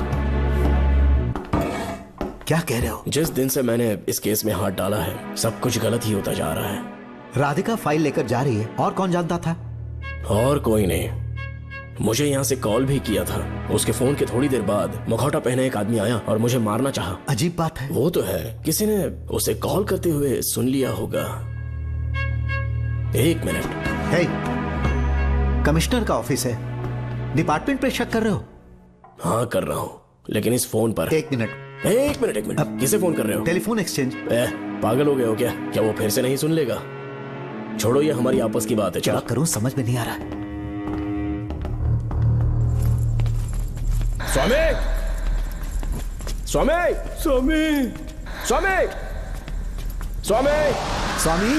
क्या कह रहे हो? जिस दिन से मैंने इस केस में हाथ डाला है सब कुछ गलत ही होता जा रहा है। राधिका फाइल लेकर जा रही है, और कौन जानता था? और कोई नहीं। मुझे यहाँ से कॉल भी किया था। उसके फोन के थोड़ी देर बाद मुखौटा पहने एक आदमी आया और मुझे मारना चाहा। अजीब बात है। वो तो है, किसी ने उसे कॉल करते हुए सुन लिया होगा। एक मिनट। हे, कमिश्नर का ऑफिस है, डिपार्टमेंट पे शक कर रहे हो? हाँ कर रहा हूँ, लेकिन इस फोन पर। एक मिनट, एक मिनट। किसे फोन कर रहे हो? Telephone exchange. पागल हो गए हो क्या? क्या वो फिर से नहीं सुन लेगा? छोड़ो, ये हमारी आपस की बात है। क्या करूं समझ में नहीं आ रहा। स्वामी, स्वामी, स्वामी, स्वामी, स्वामी, स्वामी।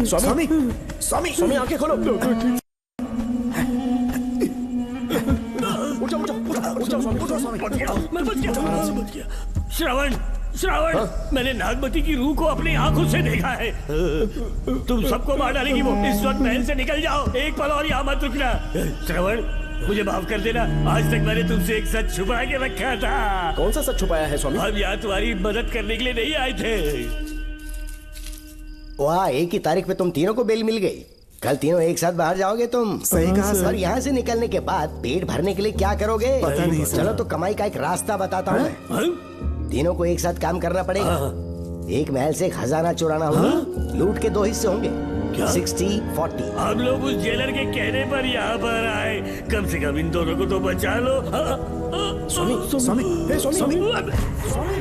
स्वामी, स्वामी, स्वामी, आंखें खोलो। मैं बच गया। श्रवण, श्रवण, मैंने नागमती की रूह को अपनी आंखों से देखा है। तुम सबको मार डालेगी वो। इस वक्त महल से निकल जाओ, एक पल और यहाँ मत रुकना। श्रवण, मुझे माफ कर देना, आज तक मैंने तुमसे एक सच छुपा के रखा था। कौन सा सच छुपाया है स्वामी? हम यहाँ तुम्हारी मदद करने के लिए नहीं आए थे। वाह, एक ही तारीख पे तुम तीनों को बेल मिल गई। कल तीनों एक साथ बाहर जाओगे तुम। सही कहा सर। और यहाँ से निकलने के बाद पेट भरने के लिए क्या करोगे? पता नहीं सर। चलो तो कमाई का एक रास्ता बताता हूँ मैं। तीनों को एक साथ काम करना पड़ेगा। एक महल से खजाना चुराना होगा। लूट के 2 हिस्से होंगे, 60-40। हम लोग उस जेलर के कहने पर यहाँ पर आए। कम से कम इन दोनों को तो बचा लो। स्वामी, स्वामी, हे स्वामी, स्वामी, स्वामी।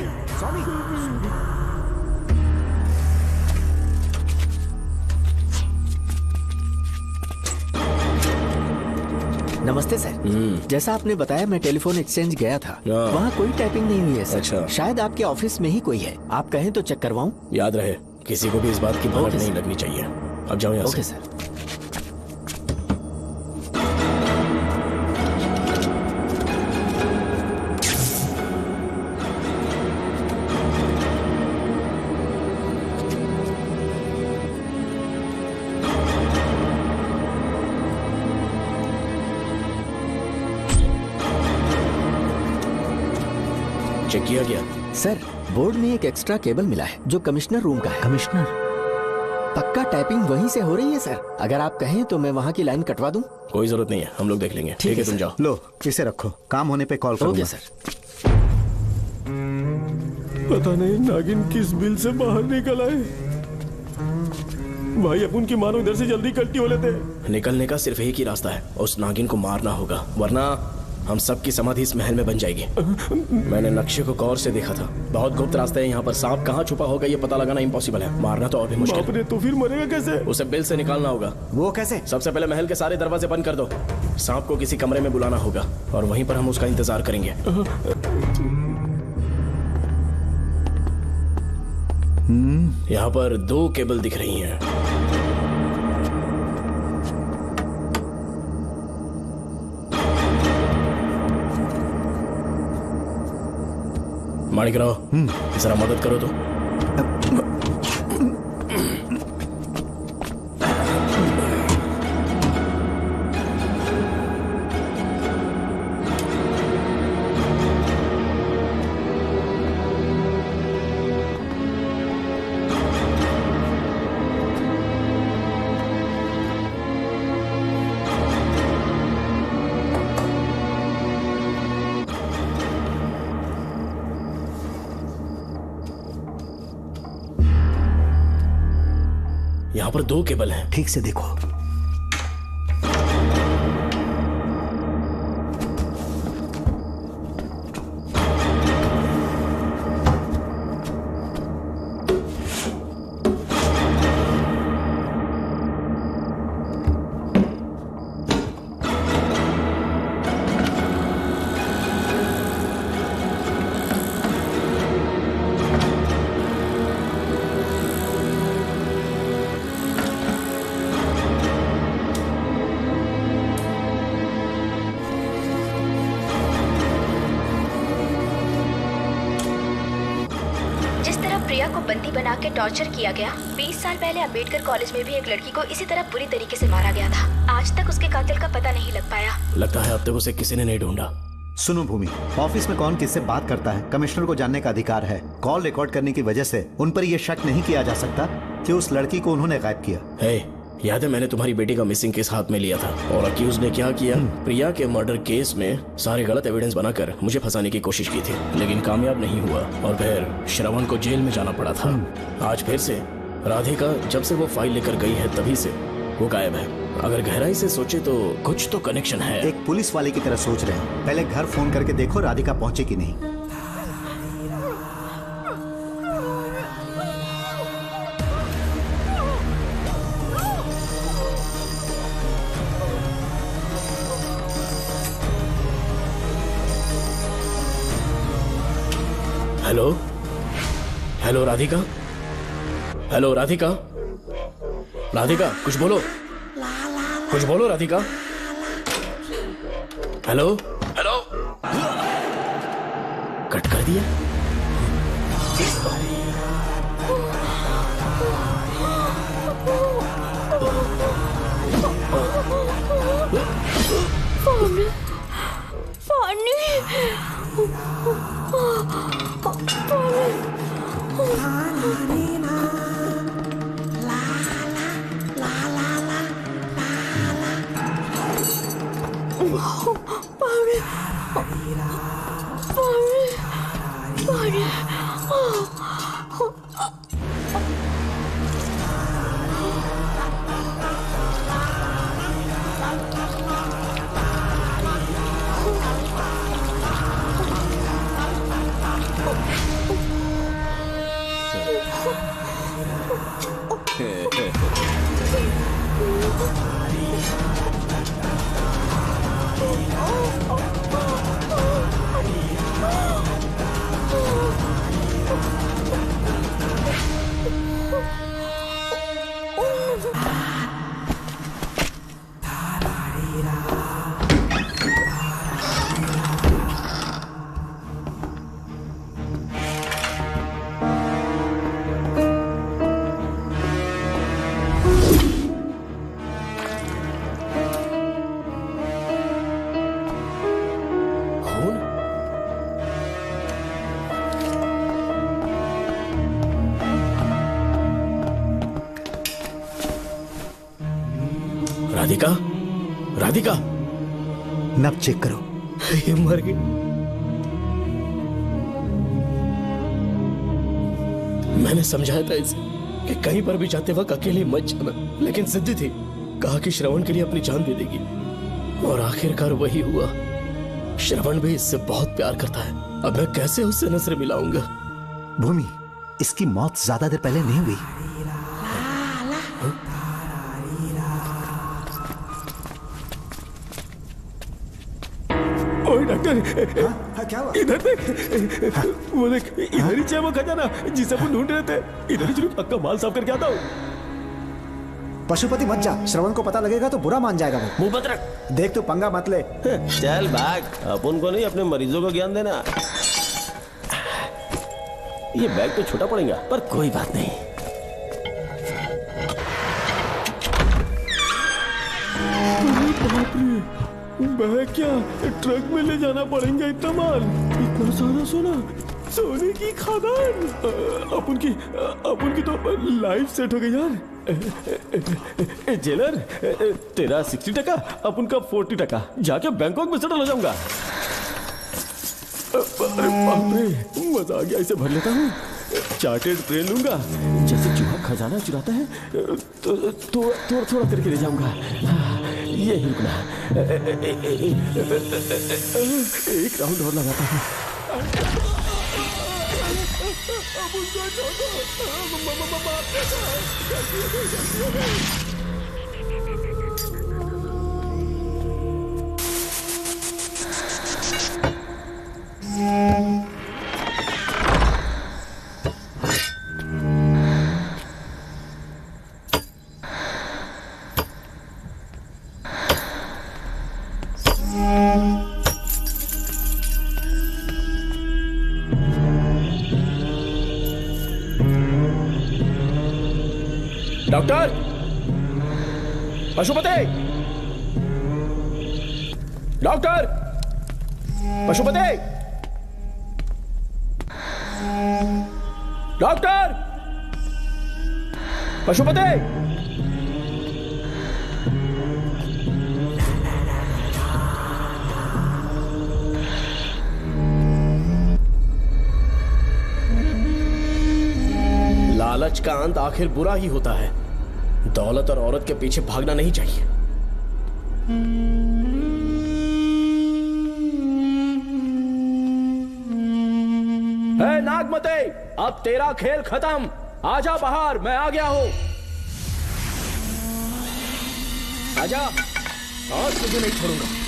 नमस्ते सर। जैसा आपने बताया मैं टेलीफोन एक्सचेंज गया था, वहाँ कोई टाइपिंग नहीं हुई है सर। अच्छा। शायद आपके ऑफिस में ही कोई है, आप कहें तो चेक करवाऊं? याद रहे, किसी को भी इस बात की भनक नहीं लगनी चाहिए। अब जाओ यहाँ से। Okay sir. चेक किया गया सर। बोर्ड में एक एक्स्ट्रा केबल मिला है जो कमिश्नर रूम का है। कमिश्नर? पक्का टाइपिंग वहीं से हो रही है सर। अगर आप कहें तो मैं वहाँ की लाइन कटवा दूं? कोई जरूरत नहीं है, हम लोग देख लेंगे। ठीक है, तुम जाओ। लो इसे रखो, काम होने पे कॉल करूंगा। Okay sir. पता नहीं नागिन किस बिल से बाहर निकल आए। भाई अपन की मानो इधर से जल्दी कल्टी हो लेते। निकलने का सिर्फ एक ही रास्ता है, उस नागिन को मारना होगा, वरना हम सबकी समाधि इस महल में बन जाएगी। मैंने नक्शे को गौर से देखा था, बहुत गुप्त रास्ता है यहाँ पर। सांप कहाँ छुपा होगा ये पता लगाना इम्पॉसिबल है, मारना तो और भी मुश्किल। बाप रे, तो फिर मरेगा कैसे? उसे बिल से निकालना होगा। वो कैसे? सबसे पहले महल के सारे दरवाजे बंद कर दो। सांप को किसी कमरे में बुलाना होगा और वहीं पर हम उसका इंतजार करेंगे। यहाँ पर 2 केबल दिख रही हैं। माणिकराव, जरा मदद करो तो। यहाँ पर 2 केबल हैं। ठीक से देखो। प्रिया को बंदी बना के टॉर्चर किया गया। 20 साल पहले अंबेडकर कॉलेज में भी एक लड़की को इसी तरह बुरी तरीके से मारा गया था। आज तक उसके कातिल का पता नहीं लग पाया। लगता है अब तक उसे किसी ने नहीं ढूंढा। सुनो भूमि, ऑफिस में कौन किससे बात करता है कमिश्नर को जानने का अधिकार है। कॉल रिकॉर्ड करने की वजह से उन पर यह शक नहीं किया जा सकता कि उस लड़की को उन्होंने गायब किया। याद है मैंने तुम्हारी बेटी का मिसिंग केस हाथ में लिया था और अक्यूज ने क्या किया, प्रिया के मर्डर केस में सारे गलत एविडेंस बनाकर मुझे फंसाने की कोशिश की थी, लेकिन कामयाब नहीं हुआ और फिर श्रवण को जेल में जाना पड़ा था। आज फिर से राधिका जब से वो फाइल लेकर गई है तभी से वो गायब है। अगर गहराई से सोचे तो कुछ तो कनेक्शन है। एक पुलिस वाले की तरह सोच रहे हैं। पहले घर फोन करके देखो राधिका पहुंचे कि नहीं। Hello hello Radhika, hello Radhika, Radhika कुछ बोलो, कुछ बोलो राधिका। हेलो हेलो, कट कर दिया। राधिका, राधिका, नब चेक करो। ये मर गई। मैंने समझाया था इसे कि कहीं पर भी जाते वक्त अकेले मत जाना, लेकिन जिद्दी थी। कहा कि श्रवण के लिए अपनी जान दे देगी, और आखिरकार वही हुआ। श्रवण भी इससे बहुत प्यार करता है। अब मैं कैसे उससे नजर मिलाऊंगा? भूमि, इसकी मौत ज्यादा देर पहले नहीं हुई। डॉक्टर, क्या हुआ? इधर देख, वो देख, इधर ही वो खजाना जिसे अपन ढूंढ रहे थे। इधर ही जरूर पक्का माल साफ करके आता हूँ। पशुपति मत जा, श्रवण को पता लगेगा तो बुरा मान जाएगा वो। मुंह बंद रख। देख तू पंगा मत ले। चल भाग, अपन को नहीं अपने मरीजों को ज्ञान देना। ये बैग तो छोटा पड़ेगा, पर कोई बात नहीं। बैग क्या ट्रक में ले जाना पड़ेगा? इतना माल, इतना सारा सोना, सोने की खदान। अपन की तो लाइफ सेट हो गई यार। जेलर, तेरा 60%, अपन का 40%। जाके बैंकॉक में सेटल हो जाऊंगा। अरे बाप रे, मजा आ गया। इसे भर लेता हूँ। चार्टेड ट्रेन लूंगा, जैसे चूहा खजाना चुराता है तो थोड़ा थोड़ा करके ले जाऊंगा। ये ही रुकना। एक राउंड और लगाता हूँ। Doctor, Pashupati, doctor, Pashupati, doctor, Pashupati. लालच का अंत आखिर बुरा ही होता है। दौलत और औरत के पीछे भागना नहीं चाहिए। हे नागमते, अब तेरा खेल खत्म। आजा बाहर, मैं आ गया हूं। आजा, और तुझे नहीं छोड़ूंगा।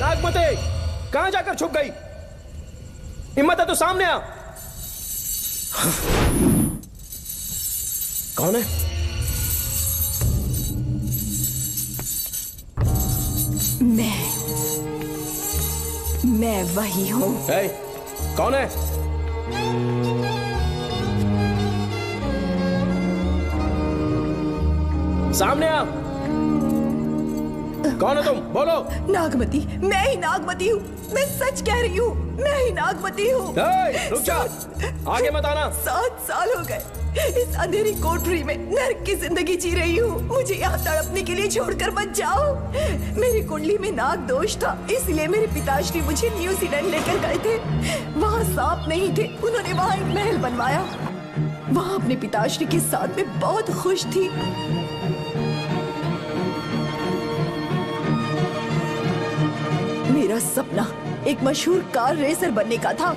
नागमते, कहां जाकर छुप गई? हिम्मत है तो सामने आ। कौन है? मैं वही हूं। कौन है? सामने आ। कौन है तुम? बोलो। नागमती, मैं ही नागमती हूँ। मैं सच कह रही हूँ, मैं ही नागमती हूँ। रुक जा, आगे मत आना। 7 साल हो गए इस अंधेरी कोठरी में नर्क की जिंदगी जी रही हूँ। मुझे यहाँ तड़पने के लिए छोड़कर मत जाओ। मेरी कुंडली में नाग दोष था, इसलिए मेरे पिताश्री मुझे न्यूजीलैंड लेकर गए थे। वहाँ सांप नहीं थे, उन्होंने वहाँ एक महल बनवाया। वहाँ अपने पिताश्री के साथ में बहुत खुश थी। मेरा सपना एक मशहूर कार रेसर बनने का था।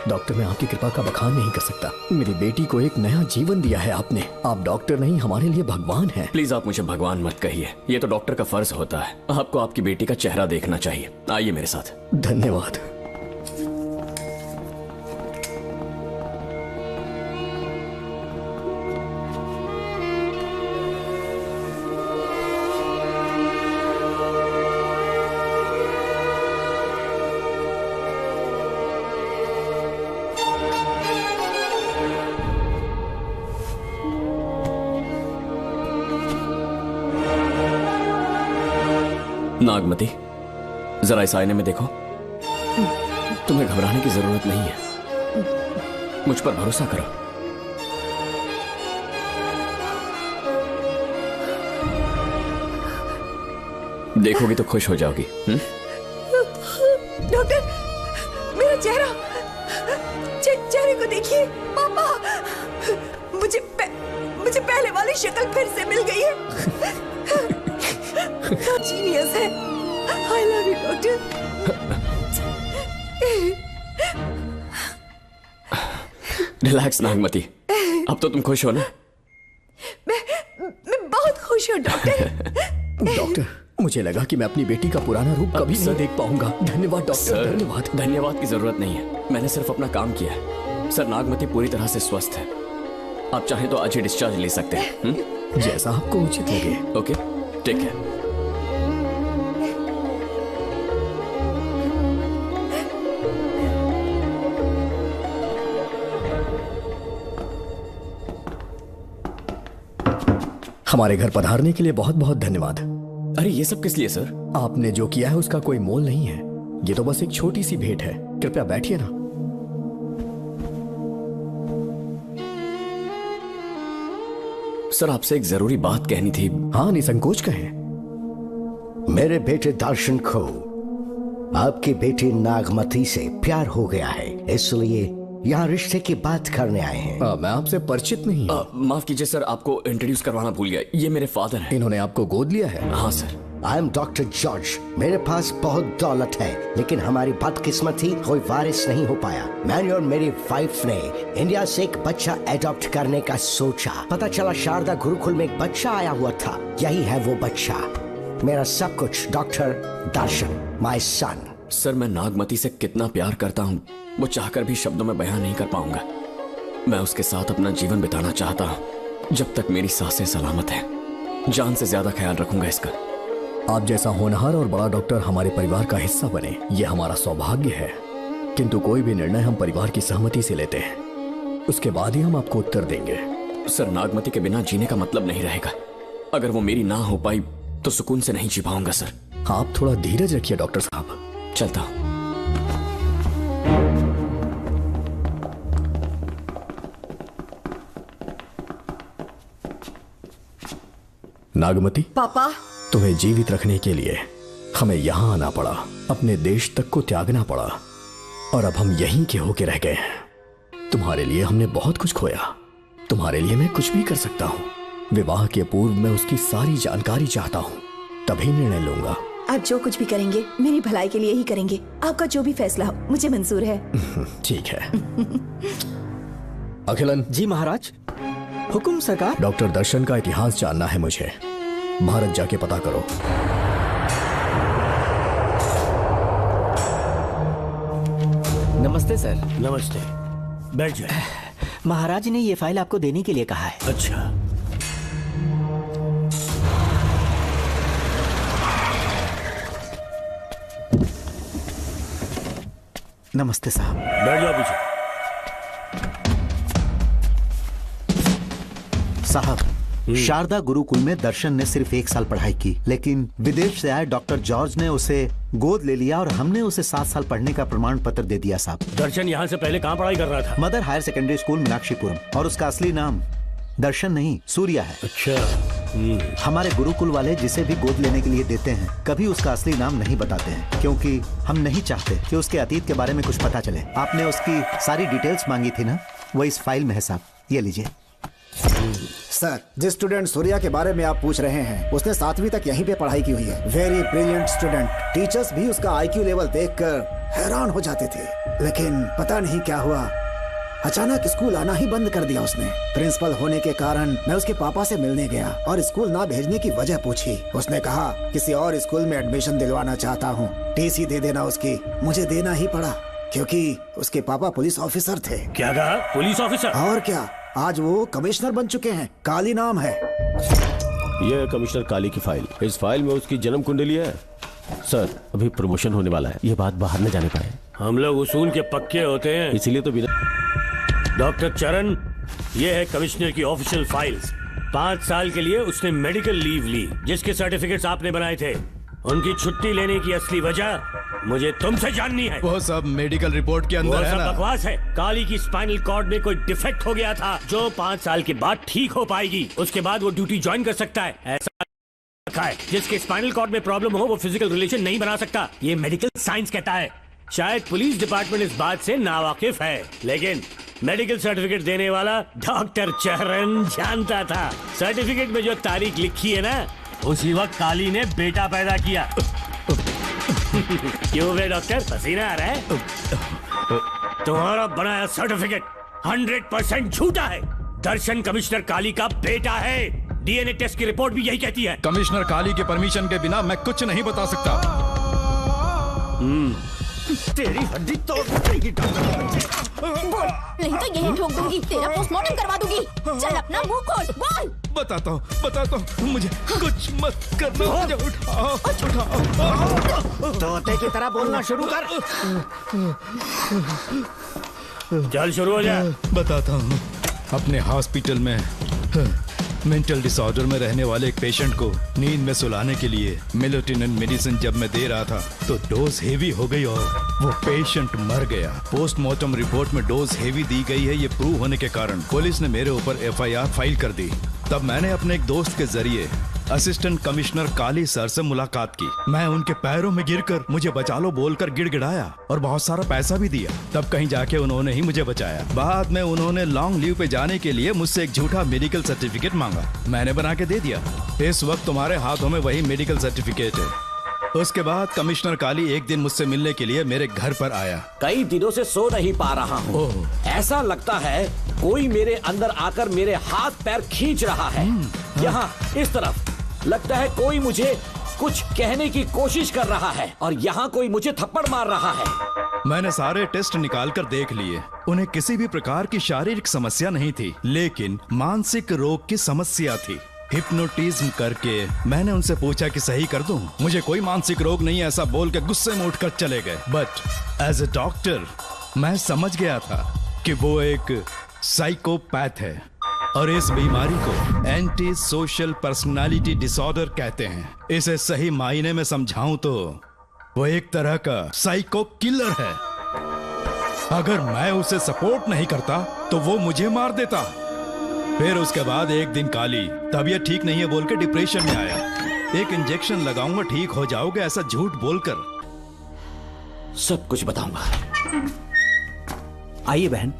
डॉक्टर, मैं आपकी कृपा का बखान नहीं कर सकता। मेरी बेटी को एक नया जीवन दिया है आपने। आप डॉक्टर नहीं, हमारे लिए भगवान हैं। प्लीज आप मुझे भगवान मत कहिए, ये तो डॉक्टर का फर्ज होता है। आपको आपकी बेटी का चेहरा देखना चाहिए। आइए मेरे साथ। धन्यवाद। नागमती, जरा इस आईने में देखो। तुम्हें घबराने की जरूरत नहीं है, मुझ पर भरोसा करो। देखोगी तो खुश हो जाओगी। डॉक्टर, मेरा चेहरा, चेहरे को देखिए। पापा, मुझे पहले वाली शक्ल फिर से मिल गई है। जीनियस है। I love you, doctor. Relax Nagmati, अब तो तुम खुश हो ना? मैं बहुत खुश हूँ डॉक्टर। डॉक्टर, मुझे लगा कि मैं अपनी बेटी का पुराना रूप कभी नहीं देख पाऊंगा। धन्यवाद डॉक्टर, धन्यवाद। धन्यवाद की जरूरत नहीं है, मैंने सिर्फ अपना काम किया है। सर, नागमती पूरी तरह से स्वस्थ है। आप चाहें तो आज ही डिस्चार्ज ले सकते हैं। जैसा आपको उचित लगे। ओके, ठीक है। हमारे घर पधारने के लिए बहुत बहुत धन्यवाद। अरे ये सब किस लिए सर? आपने जो किया है उसका कोई मोल नहीं है। ये तो बस एक छोटी सी भेंट है। कृपया बैठिए ना। सर, आपसे एक जरूरी बात कहनी थी। हाँ, निसंकोच कहें। मेरे बेटे दर्शन को आपकी बेटी नागमती से प्यार हो गया है, इसलिए यहाँ रिश्ते की बात करने आए हैं। मैं आपसे परिचित नहीं हूँ। माफ कीजिए सर, आपको इंट्रोड्यूस करवाना भूल गया। ये मेरे फादर हैं। इन्होंने आपको गोद लिया है? हाँ sir. I am doctor George. मेरे पास बहुत दौलत है, लेकिन हमारी बदकिस्मती कोई वारिस नहीं हो पाया। मैंने और मेरी वाइफ ने इंडिया से एक बच्चा एडॉप्ट करने का सोचा। पता चला शारदा गुरुकुल में एक बच्चा आया हुआ था। यही है वो बच्चा, मेरा सब कुछ। Doctor Darshan, my son. Sir, मैं नागमती से कितना प्यार करता हूँ वो चाहकर भी शब्दों में बयान नहीं कर पाऊंगा। मैं उसके साथ अपना जीवन बिताना चाहता हूँ जब तक मेरी सांसें सलामत हैं। जान से ज्यादा ख्याल रखूंगा इसका। आप जैसा होनहार और बड़ा डॉक्टर हमारे परिवार का हिस्सा बने, ये हमारा सौभाग्य है। किंतु कोई भी निर्णय हम परिवार की सहमति से लेते हैं, उसके बाद ही हम आपको उत्तर देंगे। सर, नागमती के बिना जीने का मतलब नहीं रहेगा। अगर वो मेरी ना हो पाई तो सुकून से नहीं जी पाऊंगा सर। आप थोड़ा धीरज रखिए डॉक्टर साहब। चलता हूं। नागमती, पापा, तुम्हें जीवित रखने के लिए हमें यहाँ आना पड़ा, अपने देश तक को त्यागना पड़ा, और अब हम यहीं के होके रह गए हैं। तुम्हारे लिए हमने बहुत कुछ खोया, तुम्हारे लिए मैं कुछ भी कर सकता हूँ। विवाह के पूर्व मैं उसकी सारी जानकारी चाहता हूँ, तभी निर्णय लूंगा। आप जो कुछ भी करेंगे मेरी भलाई के लिए ही करेंगे। आपका जो भी फैसला हो मुझे मंजूर है। ठीक है। अखिलन। जी महाराज। हुकुम सरकार। डॉक्टर दर्शन का इतिहास जानना है मुझे। भारत जाके पता करो। नमस्ते सर। नमस्ते, बैठ जाए। महाराज ने ये फाइल आपको देने के लिए कहा है। अच्छा, नमस्ते साहब। बैठ जाओ पीछे। साहब, शारदा गुरुकुल में दर्शन ने सिर्फ 1 साल पढ़ाई की, लेकिन विदेश से आए डॉक्टर जॉर्ज ने उसे गोद ले लिया और हमने उसे 7 साल पढ़ने का प्रमाण पत्र दे दिया साहब। दर्शन यहाँ से पहले कहाँ पढ़ाई कर रहा था? Mother higher secondary school Meenakshipuram, और उसका असली नाम दर्शन नहीं सूर्या है। अच्छा। हमारे गुरुकुल वाले जिसे भी गोद लेने के लिए देते हैं कभी उसका असली नाम नहीं बताते हैं, क्योंकि हम नहीं चाहते कि उसके अतीत के बारे में कुछ पता चले। आपने उसकी सारी डिटेल्स मांगी थी ना, वो इस फाइल में है साहब, ये लीजिए। सर, जिस स्टूडेंट सूर्या के बारे में आप पूछ रहे हैं उसने 7वीं तक यहीं पे पढ़ाई की हुई है। Very brilliant student. टीचर्स भी उसका IQ लेवल देखकर हैरान हो जाते थे, लेकिन पता नहीं क्या हुआ, अचानक स्कूल आना ही बंद कर दिया उसने। प्रिंसिपल होने के कारण मैं उसके पापा से मिलने गया और स्कूल ना भेजने की वजह पूछी। उसने कहा किसी और स्कूल में एडमिशन दिलवाना चाहता हूँ, TC दे देना उसकी। मुझे देना ही पड़ा क्योंकि उसके पापा पुलिस ऑफिसर थे। क्या कहा? Police officer? और क्या, आज वो कमिश्नर बन चुके हैं। काली नाम है। यह है कमिश्नर काली की फाइल। इस फाइल में उसकी जन्म कुंडली है। सर, अभी प्रमोशन होने वाला है, ये बात बाहर न जाने पाए। हम लोग उसूल के पक्के होते हैं, इसीलिए तो बिना। डॉक्टर चरण, ये है कमिश्नर की ऑफिशियल फाइल्स। 5 साल के लिए उसने मेडिकल लीव ली, जिसके सर्टिफिकेट्स आपने बनाए थे। उनकी छुट्टी लेने की असली वजह मुझे तुमसे जाननी है। वो सब मेडिकल रिपोर्ट के अंदर है ना? सब बकवास है। काली की स्पाइनल कॉर्ड में कोई डिफेक्ट हो गया था जो 5 साल के बाद ठीक हो पाएगी। उसके बाद वो ड्यूटी ज्वाइन कर सकता है। ऐसा रखा है, जिसके स्पाइनल कॉर्ड में प्रॉब्लम हो वो फिजिकल रिलेशन नहीं बना सकता। ये मेडिकल साइंस कहता है। शायद पुलिस डिपार्टमेंट इस बात से नावाकिफ है, लेकिन मेडिकल सर्टिफिकेट देने वाला डॉक्टर चरण जानता था। सर्टिफिकेट में जो तारीख लिखी है ना, उसी वक्त काली ने बेटा पैदा किया। क्यों बे डॉक्टर, पसीना आ रहा है? तुम्हारा बनाया सर्टिफिकेट 100% झूठा है। दर्शन कमिश्नर काली का बेटा है। DNA टेस्ट की रिपोर्ट भी यही कहती है। कमिश्नर काली के परमिशन के बिना मैं कुछ नहीं बता सकता। तेरी हड्डी तोड़ देगी। नहीं तो यही ठोक दूंगी, तेरा पोस्टमार्टम करवा दूंगी। चल अपना मुंह खोल, बोल। बताता हूँ, मुझे कुछ मत करना। मुझे उठाओ। तोते की तरह बोलना शुरू कर। चल शुरू हो जा। बताता हूँ, अपने हॉस्पिटल में मेंटल डिसऑर्डर में रहने वाले एक पेशेंट को नींद में सुलाने के लिए मेलेटोनिन मेडिसिन जब मैं दे रहा था तो डोज हेवी हो गई और वो पेशेंट मर गया। पोस्टमार्टम रिपोर्ट में डोज हेवी दी गई है, ये प्रूव होने के कारण पुलिस ने मेरे ऊपर FIR फाइल कर दी। तब मैंने अपने एक दोस्त के जरिए असिस्टेंट कमिश्नर काली सर से मुलाकात की। मैं उनके पैरों में गिरकर मुझे बचा लो बोलकर गिड़गिड़ाया और बहुत सारा पैसा भी दिया। तब कहीं जाके उन्होंने ही मुझे बचाया। बाद में उन्होंने लॉन्ग लीव पे जाने के लिए मुझसे एक झूठा मेडिकल सर्टिफिकेट मांगा, मैंने बना के दे दिया। इस वक्त तुम्हारे हाथों में वही मेडिकल सर्टिफिकेट है। उसके बाद कमिश्नर काली एक दिन मुझसे मिलने के लिए मेरे घर पर आया। कई दिनों से सो नहीं पा रहा हूँ। ऐसा लगता है कोई मेरे अंदर आकर मेरे हाथ पैर खींच रहा है। यहाँ इस तरफ लगता है कोई मुझे कुछ कहने की कोशिश कर रहा है और यहाँ कोई मुझे थप्पड़ मार रहा है। मैंने सारे टेस्ट निकाल कर देख लिए, उन्हें किसी भी प्रकार की शारीरिक समस्या नहीं थी, लेकिन मानसिक रोग की समस्या थी। हिप्नोटिज्म करके मैंने उनसे पूछा कि सही कर दूं। मुझे कोई मानसिक रोग नहीं, ऐसा बोल के गुस्से में उठकर चले गए। बट एज ए डॉक्टर मैं समझ गया था कि वो एक साइकोपैथ है और इस बीमारी को एंटी सोशल पर्सनालिटी डिसऑर्डर कहते हैं। इसे सही मायने में समझाऊं तो वो एक तरह का साइको किलर है। अगर मैं उसे सपोर्ट नहीं करता तो वो मुझे मार देता। फिर उसके बाद एक दिन काली तबीयत ठीक नहीं है बोल के डिप्रेशन में आया। एक इंजेक्शन लगाऊंगा ठीक हो जाओगे ऐसा झूठ बोलकर सब कुछ बताऊंगा। आइए बहन।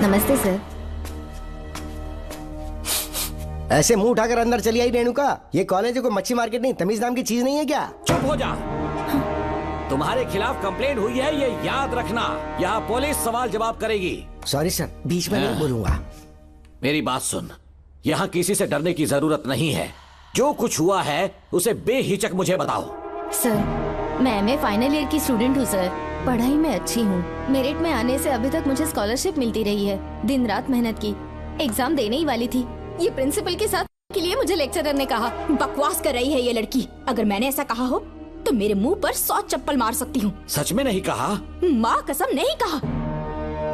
नमस्ते सर। ऐसे मुंह उठाकर अंदर चली आई रेणुका। ये कॉलेज है कोई मच्छी मार्केट नहीं, तमीज नाम की चीज नहीं है क्या? चुप हो जा। तुम्हारे खिलाफ कंप्लेंट हुई है, ये याद रखना। यहाँ पुलिस सवाल जवाब करेगी। सॉरी सर, बीच में नहीं बोलूंगा। मेरी बात सुन, यहाँ किसी से डरने की जरूरत नहीं है। जो कुछ हुआ है उसे बेहिचक मुझे बताओ। सर, मैं एमए फाइनल ईयर की स्टूडेंट हूँ सर। पढ़ाई में अच्छी हूँ। मेरिट में आने से अभी तक मुझे स्कॉलरशिप मिलती रही है। दिन रात मेहनत की, एग्जाम देने ही वाली थी। ये प्रिंसिपल के साथ के लिए मुझे लेक्चरर ने कहा बकवास कर रही है ये लड़की। अगर मैंने ऐसा कहा हो तो मेरे मुंह पर 100 चप्पल मार सकती हूँ। सच में नहीं कहा? माँ कसम नहीं कहा।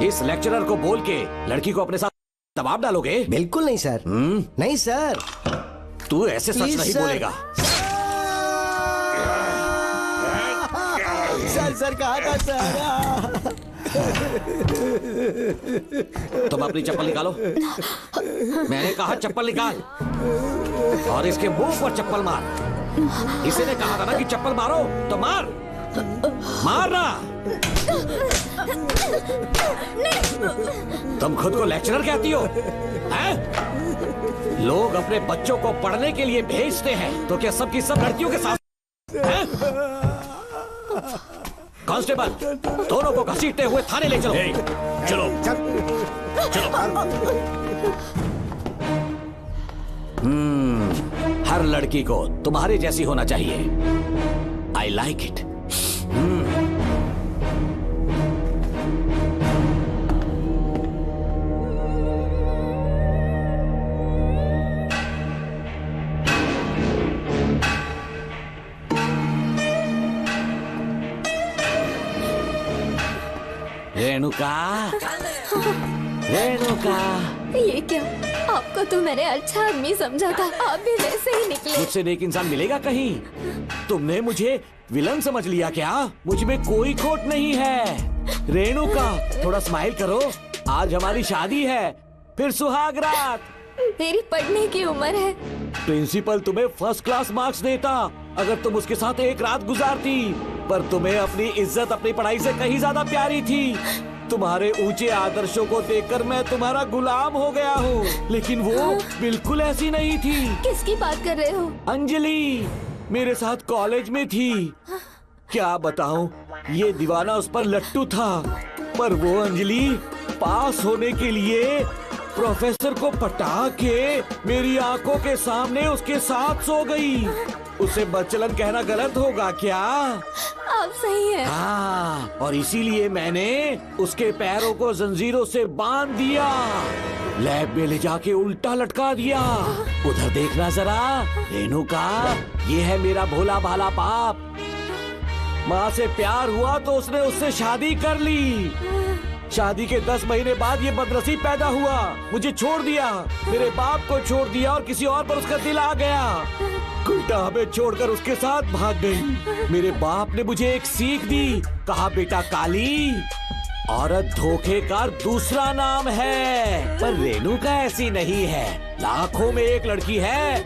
इस लेक्चरर को बोल के लड़की को अपने साथ दबाव डालोगे? बिल्कुल नहीं सर। नहीं सर। तू ऐसे सच नहीं बोलेगा। सर कहा था सर। तुम अपनी चप्पल निकालो। मैंने कहा चप्पल निकाल और इसके मुंह पर चप्पल मार। इसी ने कहा था ना कि चप्पल मारो, तो मार। मारना। तुम खुद को लेक्चरर कहती हो हैं? लोग अपने बच्चों को पढ़ने के लिए भेजते हैं, तो क्या सबकी सब लड़कियों के साथ हैं? कांस्टेबल, दोनों को घसीटते हुए थाने ले चलो। चलो चलो। हर लड़की को तुम्हारे जैसी होना चाहिए। I like it. Renuka, Renuka. ये क्या? आपको तो मैंने अच्छा आदमी समझा था, आप भी वैसे ही निकले। मुझसे नेक इंसान मिलेगा कहीं? तुमने मुझे विलन समझ लिया क्या? मुझ में कोई खोट नहीं है। रेणुका, थोड़ा स्माइल करो। आज हमारी शादी है, फिर सुहाग रात। मेरी पढ़ने की उम्र है। प्रिंसिपल तुम्हें फर्स्ट क्लास मार्क्स देता अगर तुम उसके साथ एक रात गुजारती, पर तुम्हें अपनी इज्जत अपनी पढ़ाई से कहीं ज्यादा प्यारी थी। तुम्हारे ऊंचे आदर्शों को देखकर मैं तुम्हारा गुलाम हो गया हूँ, लेकिन वो बिल्कुल ऐसी नहीं थी। किसकी बात कर रहे हो? अंजलि मेरे साथ कॉलेज में थी। क्या बताऊं, ये दीवाना उस पर लट्टू था, पर वो अंजलि पास होने के लिए प्रोफेसर को पटा के मेरी आंखों के सामने उसके साथ सो गई। उसे बदचलन कहना गलत होगा क्या? आप सही है। हाँ, और इसीलिए मैंने उसके पैरों को जंजीरों से बांध दिया, लैब में ले जाके उल्टा लटका दिया। उधर देखना जरा रेणुका, ये है मेरा भोला भाला बाप। माँ से प्यार हुआ तो उसने उससे शादी कर ली। शादी के 10 महीने बाद ये बदनसीब पैदा हुआ, मुझे छोड़ दिया, मेरे बाप को छोड़ दिया और किसी और पर उसका दिल आ गया। उल्टा हमें छोड़कर उसके साथ भाग गई। मेरे बाप ने मुझे एक सीख दी, कहा बेटा काली, औरत धोखे का दूसरा नाम है। पर रेणुका ऐसी नहीं है, लाखों में एक लड़की है।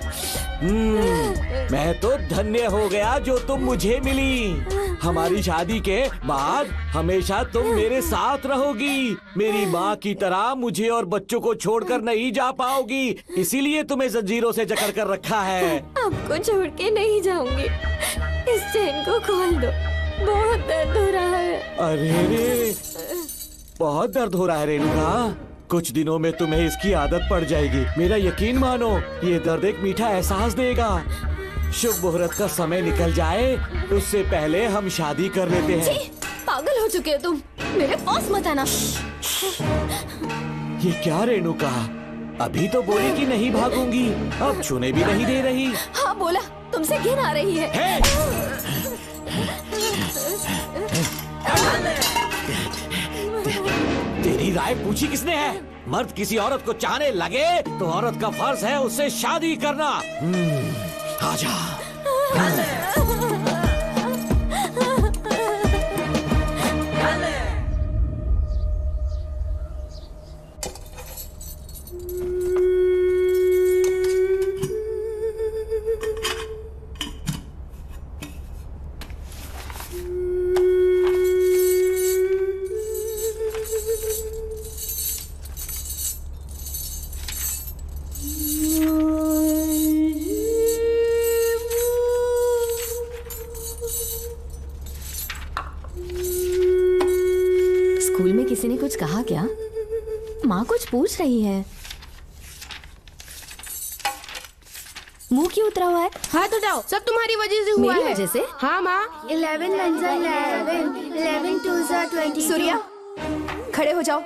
मैं तो धन्य हो गया जो तुम मुझे मिली। हमारी शादी के बाद हमेशा तुम मेरे साथ रहोगी। मेरी माँ की तरह मुझे और बच्चों को छोड़कर नहीं जा पाओगी, इसीलिए तुम्हें जंजीरों से जकड़ कर रखा है। आपको छोड़ के नहीं जाऊंगी। इस चेन को खोल दो, बहुत दर्द हो रहा है। अरे रे, बहुत दर्द हो रहा है रेणुका। कुछ दिनों में तुम्हें इसकी आदत पड़ जाएगी, मेरा यकीन मानो। ये दर्द एक मीठा एहसास देगा। शुभ मुहूर्त का समय निकल जाए उससे पहले हम शादी कर लेते हैं। जी, पागल हो चुके हो तुम, मेरे पास मत आना। ये क्या रेणुका, अभी तो बोली कि नहीं भागूंगी, अब छूने भी नहीं दे रही। हाँ बोला, तुमसे घिन आ रही है। तेरी राय पूछी किसने है? मर्द किसी औरत को चाहने लगे तो औरत का फर्ज है उससे शादी करना। आजा। किसी ने कुछ कहा क्या? माँ कुछ पूछ रही है। मुंह क्यों उतरा हुआ है? हाथ उठाओ, सब तुम्हारी वजह से हुआ है। मेरी वजह से? हाँ माँ। 11 1 11 11 2 20। सूर्या, खड़े हो जाओ।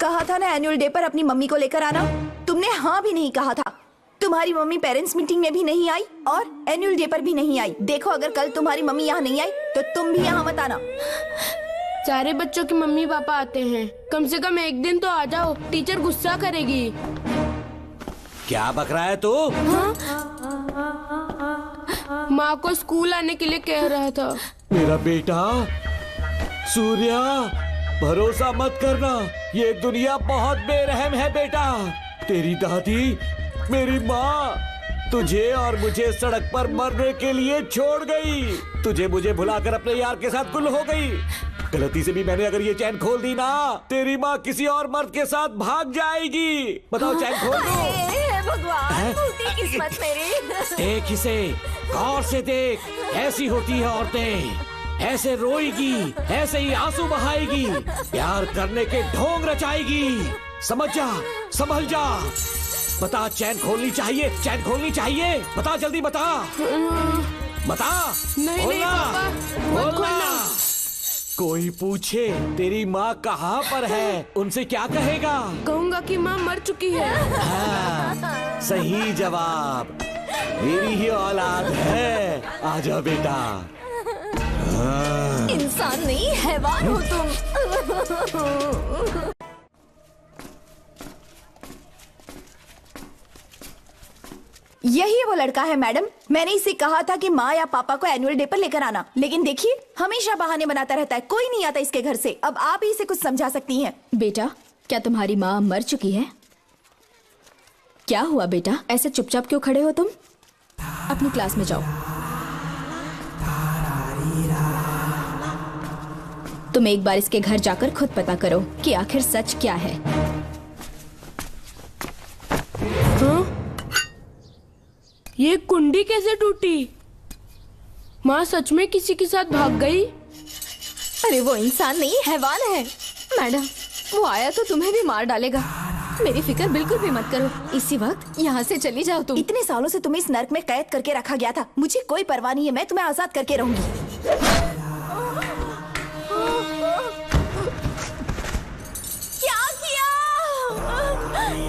कहा था ना एनुअल डे पर अपनी मम्मी को लेकर आना, तुमने हाँ भी नहीं कहा था। तुम्हारी मम्मी पेरेंट्स मीटिंग में भी नहीं आई और एनुअल डे पर भी नहीं आई। देखो अगर कल तुम्हारी मम्मी यहाँ नहीं आई तो तुम भी यहाँ मत आना। सारे बच्चों के मम्मी पापा आते हैं, कम से कम एक दिन तो आ जाओ, टीचर गुस्सा करेगी। क्या बक रहा है तू? माँ को स्कूल आने के लिए कह रहा था। मेरा बेटा सूर्या, भरोसा मत करना, ये दुनिया बहुत बेरहम है बेटा। तेरी दादी, मेरी माँ तुझे और मुझे सड़क पर मरने के लिए छोड़ गई। तुझे मुझे भुलाकर अपने यार के साथ गुल हो गई। गलती से भी मैंने अगर ये चैन खोल दी ना, तेरी माँ किसी और मर्द के साथ भाग जाएगी। बताओ चैन खोल दो। भगवान, फूटी किस्मत मेरी। देख इसे, गौर से देख, ऐसी होती है औरतें, ऐसे रोएगी, ऐसे ही आंसू बहाएगी, प्यार करने के ढोंग रचाएगी। समझ जा, संभल जा। बता, चैन खोलनी चाहिए, चैन खोलनी चाहिए। बता जल्दी बता, बता। नहीं नहीं पापा, मत खोलना। कोई पूछे तेरी माँ कहाँ पर है, उनसे क्या कहेगा? कहूँगा कि माँ मर चुकी है। हाँ, सही जवाब, मेरी ही औलाद है। आजा बेटा। हाँ। इंसान नहीं हैवान हो तुम। यही वो लड़का है मैडम, मैंने इसे कहा था कि माँ या पापा को एनुअल डे पर लेकर आना, लेकिन देखिए हमेशा बहाने बनाता रहता है, कोई नहीं आता इसके घर से। अब आप ही इसे कुछ समझा सकती हैं। बेटा, क्या तुम्हारी माँ मर चुकी है? क्या हुआ बेटा, ऐसे चुपचाप क्यों खड़े हो तुम? अपनी क्लास में जाओ। तुम एक बार इसके घर जाकर खुद पता करो कि आखिर सच क्या है। हाँ? ये कुंडी कैसे टूटी? माँ सच में किसी के साथ भाग गई? अरे वो इंसान नहीं हैवान है। मैडम, वो आया तो तुम्हें भी मार डालेगा। मेरी फिक्र बिल्कुल भी मत करो, इसी वक्त यहाँ से चली जाओ तुम। इतने सालों से तुम्हें इस नर्क में कैद करके रखा गया था, मुझे कोई परवाह नहीं है, मैं तुम्हें आजाद करके रहूंगी।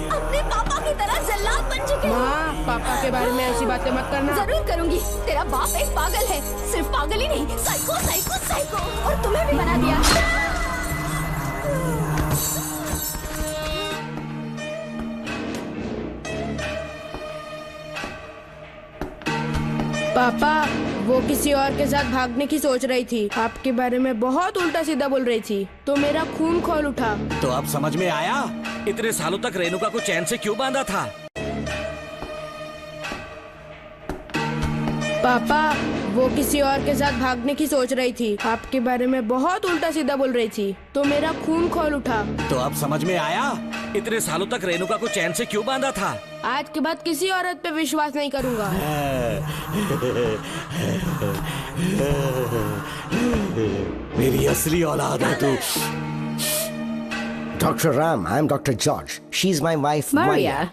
अपने पापा की तरह जल्लाद बन चुके हो। माँ, पापा के बारे में ऐसी बातें मत करना। जरूर करूंगी, तेरा बाप एक पागल है, सिर्फ पागल ही नहीं, साइको साइको साइको, और तुम्हें भी बना दिया। पापा, वो किसी और के साथ भागने की सोच रही थी, आपके बारे में बहुत उल्टा सीधा बोल रही थी, तो मेरा खून खौल उठा। तो अब समझ में आया, इतने सालों तक रेणुका को चैन से क्यों बांधा था? पापा, वो किसी और के साथ भागने की सोच रही थी, आपके बारे में बहुत उल्टा सीधा बोल रही थी, तो मेरा खून खौल उठा। तो अब समझ में आया, इतने सालों तक रेणुका को चैन से क्यों बांधा था? आज के बाद किसी औरत पे विश्वास नहीं करूंगा। मेरी असली औलाद है तू। Doctor Ram, I am doctor George, she is my wife Maria.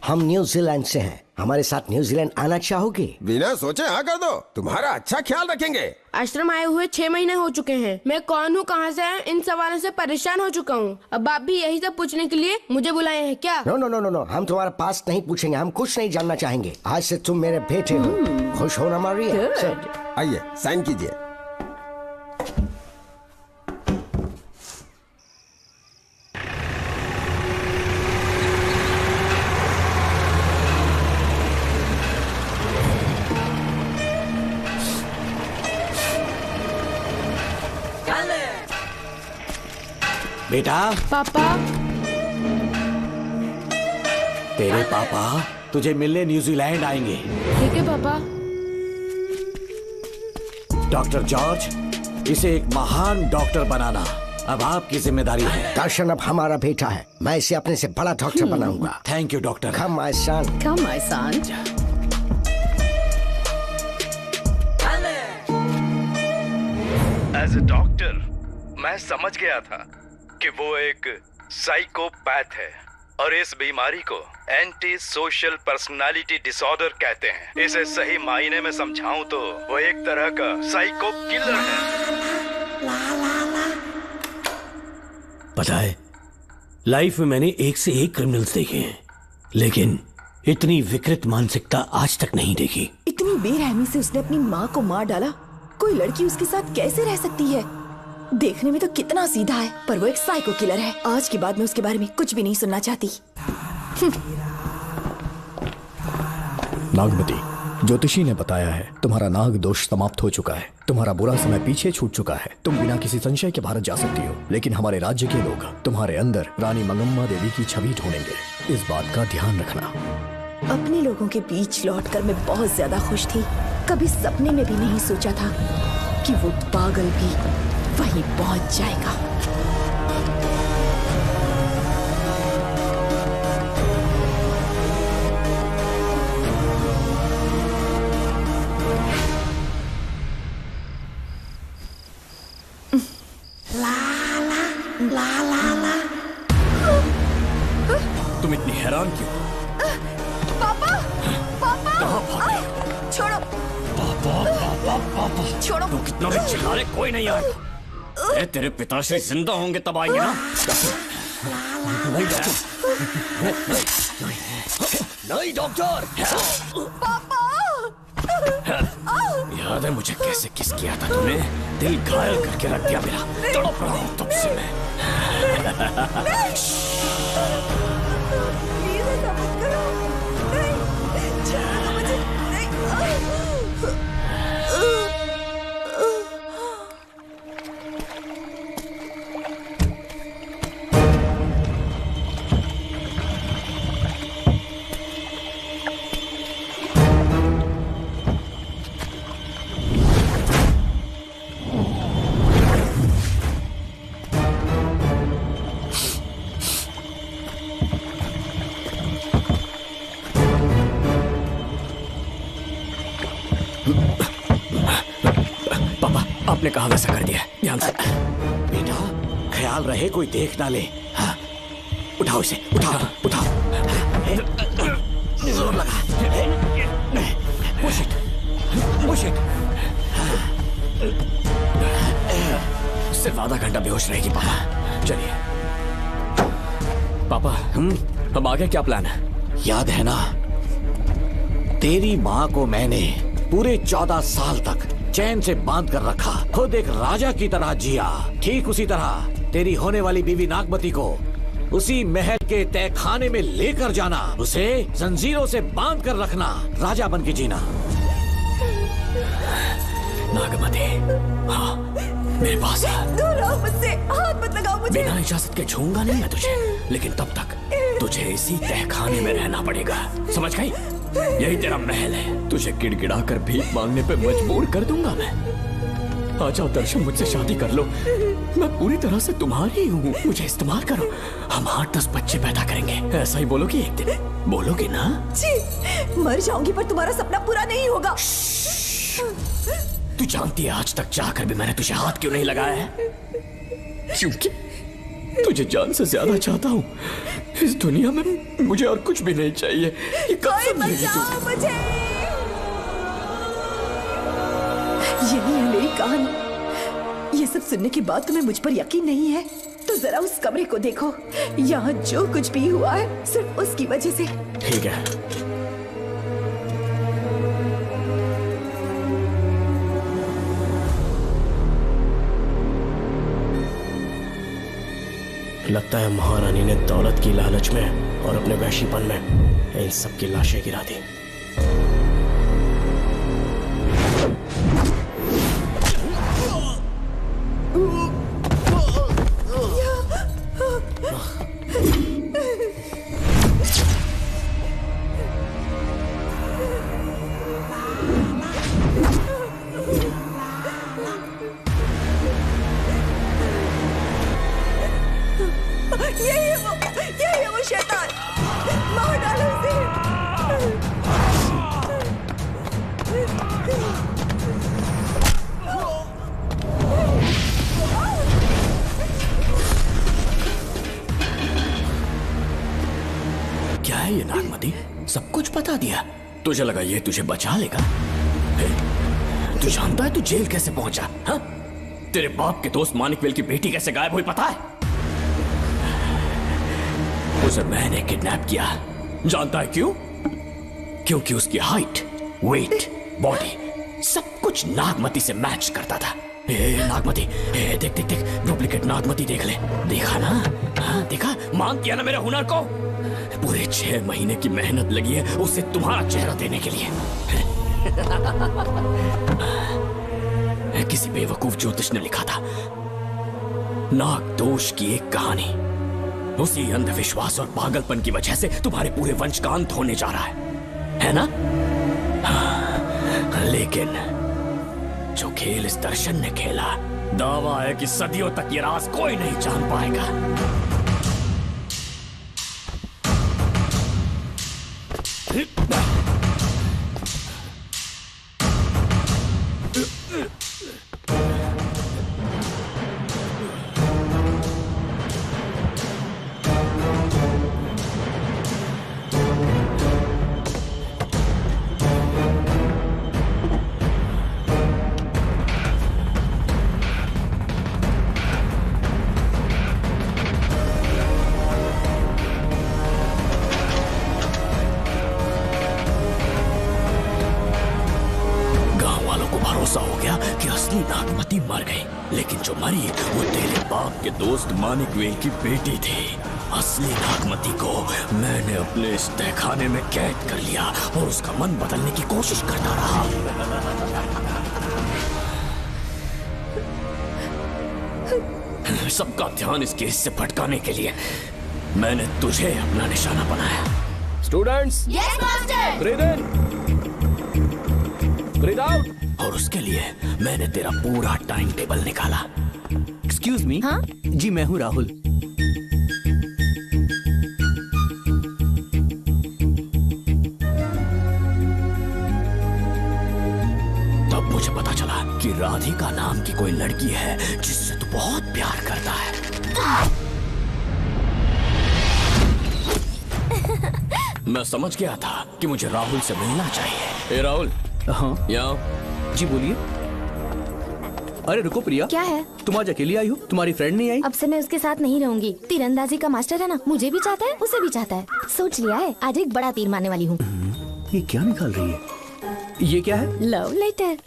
हम न्यूजीलैंड से हैं, हमारे साथ न्यूजीलैंड आना चाहोगे? बिना सोचे हाँ कर दो, तुम्हारा अच्छा ख्याल रखेंगे। आश्रम आए हुए 6 महीने हो चुके हैं, मैं कौन हूँ, कहाँ से आया, इन सवालों से परेशान हो चुका हूँ। अब आप भी यही सब पूछने के लिए मुझे बुलाए हैं क्या? No no no no no, हम तुम्हारा पास्ट नहीं पूछेंगे, हम कुछ नहीं जानना चाहेंगे। आज से तुम मेरे बेटे हो। खुश हो ना मारिया? आइए साइन कीजिए। बेटा। पापा। तेरे पापा तुझे मिलने न्यूजीलैंड आएंगे। ठीक है पापा। डॉक्टर जॉर्ज, इसे एक महान डॉक्टर बनाना अब आपकी जिम्मेदारी है। दर्शन अब हमारा बेटा है, मैं इसे अपने से बड़ा डॉक्टर बनाऊंगा। Thank you doctor. Come my son. Come my son. As a doctor, मैं समझ गया था कि वो एक साइकोपैथ है और इस बीमारी को एंटी सोशल पर्सनालिटी डिसऑर्डर कहते हैं। इसे सही मायने में समझाऊं तो वो एक तरह का साइको किलर है। पता है, लाइफ में मैंने एक से एक क्रिमिनल्स देखे हैं, लेकिन इतनी विकृत मानसिकता आज तक नहीं देखी। इतनी बेरहमी से उसने अपनी माँ को मार डाला। कोई लड़की उसके साथ कैसे रह सकती है? देखने में तो कितना सीधा है, पर वो एक साइको किलर है। आज के बाद मैं उसके बारे में कुछ भी नहीं सुनना चाहती। नागमती, ज्योतिषी ने बताया है तुम्हारा नाग दोष समाप्त हो चुका है, तुम्हारा बुरा समय पीछे छूट चुका है, तुम बिना किसी संशय के भारत जा सकती हो। लेकिन हमारे राज्य के लोग तुम्हारे अंदर रानी मंगम्मा देवी की छवि ढूंढेंगे, इस बात का ध्यान रखना। अपने लोगों के बीच लौटकर मैं बहुत ज्यादा खुश थी। कभी सपने में भी नहीं सोचा था कि वो पागल भी वहीं पहुंच जाएगा। तुम इतनी हैरान क्यों? पापा, पापा, छोड़ो, पापा, छोड़ो। तू कितना भी चिल्ला ले, कोई नहीं आएगा। तेरे पिताश्री जिंदा होंगे तब आएंगे ना। नहीं डॉक्टर। पापा, याद है मुझे कैसे किस किया था तूने? दिल घायल करके रख दिया मेरा। तड़प रहा हूँ तब से मैं। प्लीज ऐसा मत करो। नहीं, छोड़ दो मुझे। आपने कहा वैसा कर दिया, ध्यान से। बेटा, ख्याल रहे कोई देख ना ले। हाँ, उठाओ इसे, उठाओ, उठाओ। जोर लगा। Push it, push it. सिर्फ आधा घंटा बेहोश रहेगी पापा। चलिए। पापा, हम आगे क्या प्लान है? याद है ना, तेरी माँ को मैंने पूरे 14 साल तक चैन से बांध कर रखा, खुद एक राजा की तरह जिया। ठीक उसी तरह तेरी होने वाली बीवी नागमती को उसी महल के तहखाने में लेकर जाना, उसे जंजीरों से बांध कर रखना, राजा बन के जीना। नागमती, हाँ, मेरे पास है। दूर रहो मुझसे, हाथ मत लगाओ मुझे। बिना इजाजत के छूऊंगा नहीं मैं तुझे, लेकिन तब तक तुझे इसी तहखाने में रहना पड़ेगा, समझ गई? यही तेरा महल है। तुझे गिड़गिड़ा कर भीख मांगने पे मजबूर कर दूंगा मैं। आ जाओ दर्शन, मुझसे शादी कर लो। मैं पूरी तरह से तुम्हारी हूँ, मुझे इस्तेमाल करो। हम 8-10 बच्चे पैदा करेंगे। ऐसा ही बोलोगी एक दिन? बोलोगी ना? जी, मर जाऊंगी पर तुम्हारा सपना पूरा नहीं होगा। तू जानती है आज तक चाहकर भी मैंने तुझे हाथ क्यों नहीं लगाया है? क्योंकि तुझे जान से ज्यादा चाहता हूँ। इस दुनिया में मुझे और कुछ भी नहीं चाहिए। ये कोई बचाओ मुझे। यही है मेरी कहानी। ये सब सुनने के बाद तुम्हें मुझ पर यकीन नहीं है तो जरा उस कमरे को देखो। यहाँ जो कुछ भी हुआ है सिर्फ उसकी वजह से। ठीक है, लगता है महारानी ने दौलत की लालच में और अपने वैशीपन में इन सब की लाशें गिरा दी। यही है वो शैतान। मार डालो उसे। सब कुछ बता दिया। तुझे लगा ये तुझे बचा लेगा? तू जानता है तू जेल कैसे पहुंचा? हाँ? तेरे बाप के दोस्त मानिकवेल की बेटी कैसे गायब हुई पता है? उसे मैंने किडनैप किया। जानता है क्यों? क्योंकि उसकी हाइट, वेट, बॉडी सब कुछ नागमती से मैच करता था। नागमती, देख देख देख, डुप्लीकेट नागमती देख ले। देखा ना? हाँ देखा? मान किया ना मेरे हुनर को? पूरे 6 महीने की मेहनत लगी है उसे तुम्हारा चेहरा देने के लिए। किसी बेवकूफ ज्योतिष ने लिखा था नाग दोष की एक कहानी। उसी अंधविश्वास और पागलपन की वजह से तुम्हारे पूरे वंश का अंत होने जा रहा है ना? हाँ, लेकिन जो खेल इस दर्शन ने खेला, दावा है कि सदियों तक ये राज कोई नहीं जान पाएगा। मानिकवेल की बेटी थी। असली नागमती को मैंने अपने इस तहखाने में कैद कर लिया और उसका मन बदलने की कोशिश करता रहा। सबका ध्यान इस केस से भटकाने के लिए मैंने तुझे अपना निशाना बनाया। Students, yes master. ब्रीथ इन, ब्रीथ आउट। और उसके लिए मैंने तेरा पूरा टाइम टेबल निकाला। Excuse me. हाँ? जी मैं हूँ राहुल। तब मुझे पता चला कि राधिका नाम की कोई लड़की है जिससे तू बहुत प्यार करता है। मैं समझ गया था कि मुझे राहुल से मिलना चाहिए। ए राहुल। हाँ यहाँ। जी बोलिए। अरे रुको प्रिया, क्या है? तुम आज अकेली आई हो? तुम्हारी फ्रेंड नहीं आई? अब से मैं उसके साथ नहीं रहूंगी। तीरंदाजी का मास्टर है ना, मुझे भी चाहता है, उसे भी चाहता है। सोच लिया है, आज एक बड़ा तीर मारने वाली हूँ। ये क्या निकाल रही है? ये क्या है? लव लेटर,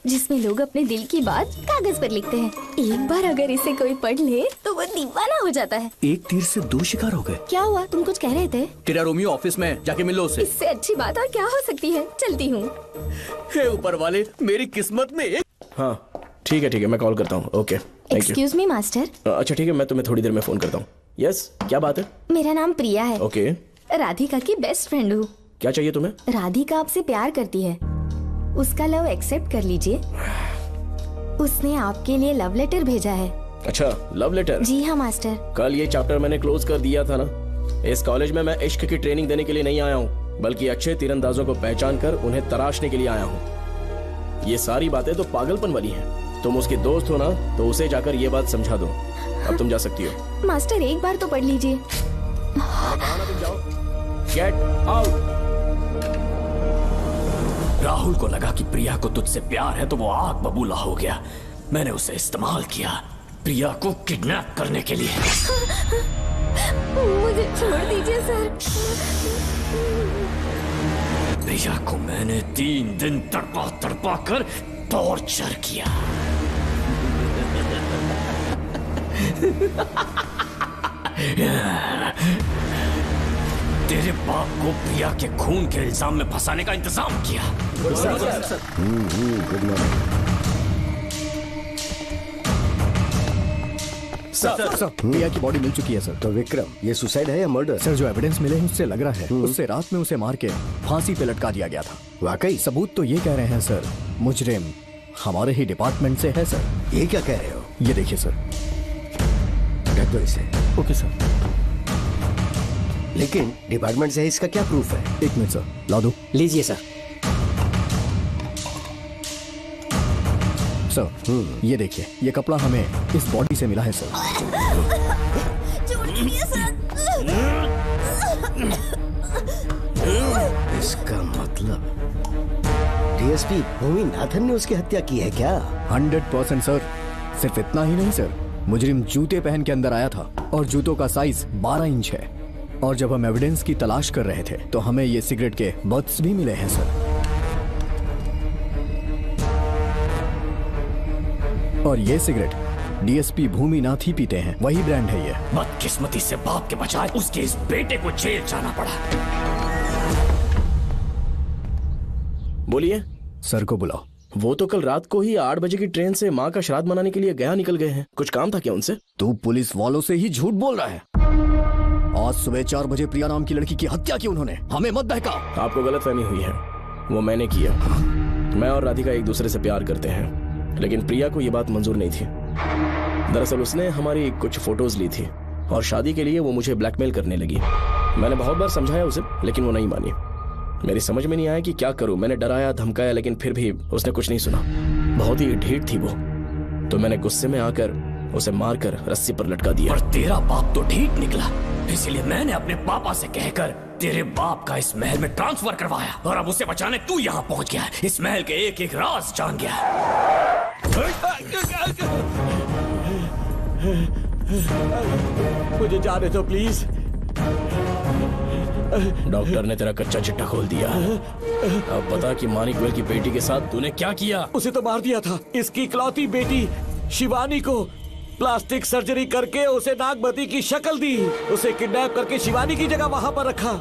जिसमें लोग अपने दिल की बात कागज पर लिखते हैं। एक बार अगर इसे कोई पढ़ ले तो वो दीवाना हो जाता है। एक तीर से 2 शिकार हो गए। क्या हुआ? तुम कुछ कह रहे थे? तेरा रोमियो ऑफिस में, जाके मिलो उससे। इससे अच्छी बात और क्या हो सकती है। चलती हूँ। हे ऊपर वाले, मेरी किस्मत में एक। हाँ ठीक है, मैं कॉल करता हूँ। Okay, thank you. Excuse me master. अच्छा ठीक है, मैं तुम्हें थोड़ी देर में फोन करता हूँ। यस, क्या बात है? मेरा नाम प्रिया है। ओके। राधिका की बेस्ट फ्रेंड हूँ। क्या चाहिए तुम्हें? राधिका आपसे प्यार करती है, उसका लव एक्सेप्ट कर लीजिए। उसने आपके लिए लव लेटर भेजा है। अच्छा, लव लेटर? जी हाँ मास्टर। कल ये चैप्टर मैंने क्लोज कर दिया था ना। इस कॉलेज में मैं इश्क की ट्रेनिंग देने के लिए नहीं आया हूँ, बल्कि अच्छे तीरंदाजों को पहचान कर उन्हें तराशने के लिए आया हूँ। ये सारी बातें तो पागलपन वाली हैं। तुम उसकी दोस्त हो ना, तो उसे जाकर ये बात समझा दो। अब तुम जा सकती हो। मास्टर एक बार तो पढ़ लीजिए। तुम जाओ। Get out. राहुल को लगा कि प्रिया को तुझसे प्यार है तो वो आग बबूला हो गया। मैंने उसे इस्तेमाल किया प्रिया को किडनैप करने के लिए। मुझे छोड़ दीजिए सर। प्रिया को मैंने 3 दिन तड़पा तड़पा कर टॉर्चर किया। तेरे बाप को प्रिया के खून के इल्जाम में फंसाने का इंतजाम किया। सर, प्रिया की बॉडी मिल चुकी है सर। तो विक्रम, ये सुसाइड है या मर्डर? सर, जो एविडेंस मिले हैं उससे लग रहा है उससे रात में उसे मार के फांसी पे लटका दिया गया था। वाकई? सबूत तो ये कह रहे हैं सर, मुजरिम हमारे ही डिपार्टमेंट से है सर। ये क्या कह रहे हो? ये देखिए सर। रख दो इसे। Okay sir. लेकिन डिपार्टमेंट से है, इसका क्या प्रूफ है? 1 मिनट सर, ला दो। लीजिए सर। सर, ये देखिए, ये कपड़ा हमें इस बॉडी से मिला है सर। छोड़ दीजिए सर। इसका मतलब डीएसपी भूमि नाथन ने उसकी हत्या की है क्या? 100% सर। सिर्फ इतना ही नहीं सर, मुजरिम जूते पहन के अंदर आया था और जूतों का साइज 12 इंच है। और जब हम एविडेंस की तलाश कर रहे थे तो हमें ये सिगरेट के बट्स भी मिले हैं सर। और ये सिगरेट डीएसपी भूमि नाथ ही पीते हैं, वही ब्रांड है ये। बदकिस्मती से बाप के बजाय उसके इस बेटे को जेल जाना पड़ा। बोलिए। सर को बुलाओ। वो तो कल रात को ही 8 बजे की ट्रेन से माँ का श्राद्ध मनाने के लिए गया निकल गए हैं। कुछ काम था क्या उनसे? तू पुलिस वालों से ही झूठ बोल रहा है। आज सुबह 4 बजे प्रिया नाम की लड़की की हत्या की उन्होंने, हमें मत बहका। आपको गलतफहमी हुई है, वो मैंने किया। मैं और राधिका एक दूसरे से प्यार करते हैं, लेकिन प्रिया को ये बात मंजूर नहीं थी। दरअसल उसने हमारी कुछ फोटोज ली थी और शादी के लिए वो मुझे ब्लैकमेल करने लगी। मैंने बहुत बार समझाया उसे, लेकिन वो नहीं मानी। मेरी समझ में नहीं आया कि क्या करूं। मैंने डराया धमकाया, लेकिन फिर भी उसने कुछ नहीं सुना। बहुत ही ढीठ थी वो, तो मैंने गुस्से में आकर उसे मारकर रस्सी पर लटका दिया। और तेरा बाप तो ढीठ निकला, इसीलिए मैंने अपने पापा से कहकर तेरे बाप का इस महल में ट्रांसफर करवाया, और अब उसे बचाने तू यहाँ पहुँच गया है। इस महल के एक एक राज जान गया है। मुझे जाने दो प्लीज। डॉक्टर ने तेरा कच्चा चिट्ठा खोल दिया। अब बता कि मानिकवेल की बेटी के साथ तूने क्या किया? उसे तो मार दिया था। इसकी इकलौती बेटी शिवानी को प्लास्टिक सर्जरी करके उसे नागमती की शक्ल दी। उसे किडनैप करके शिवानी की जगह वहाँ पर रखा।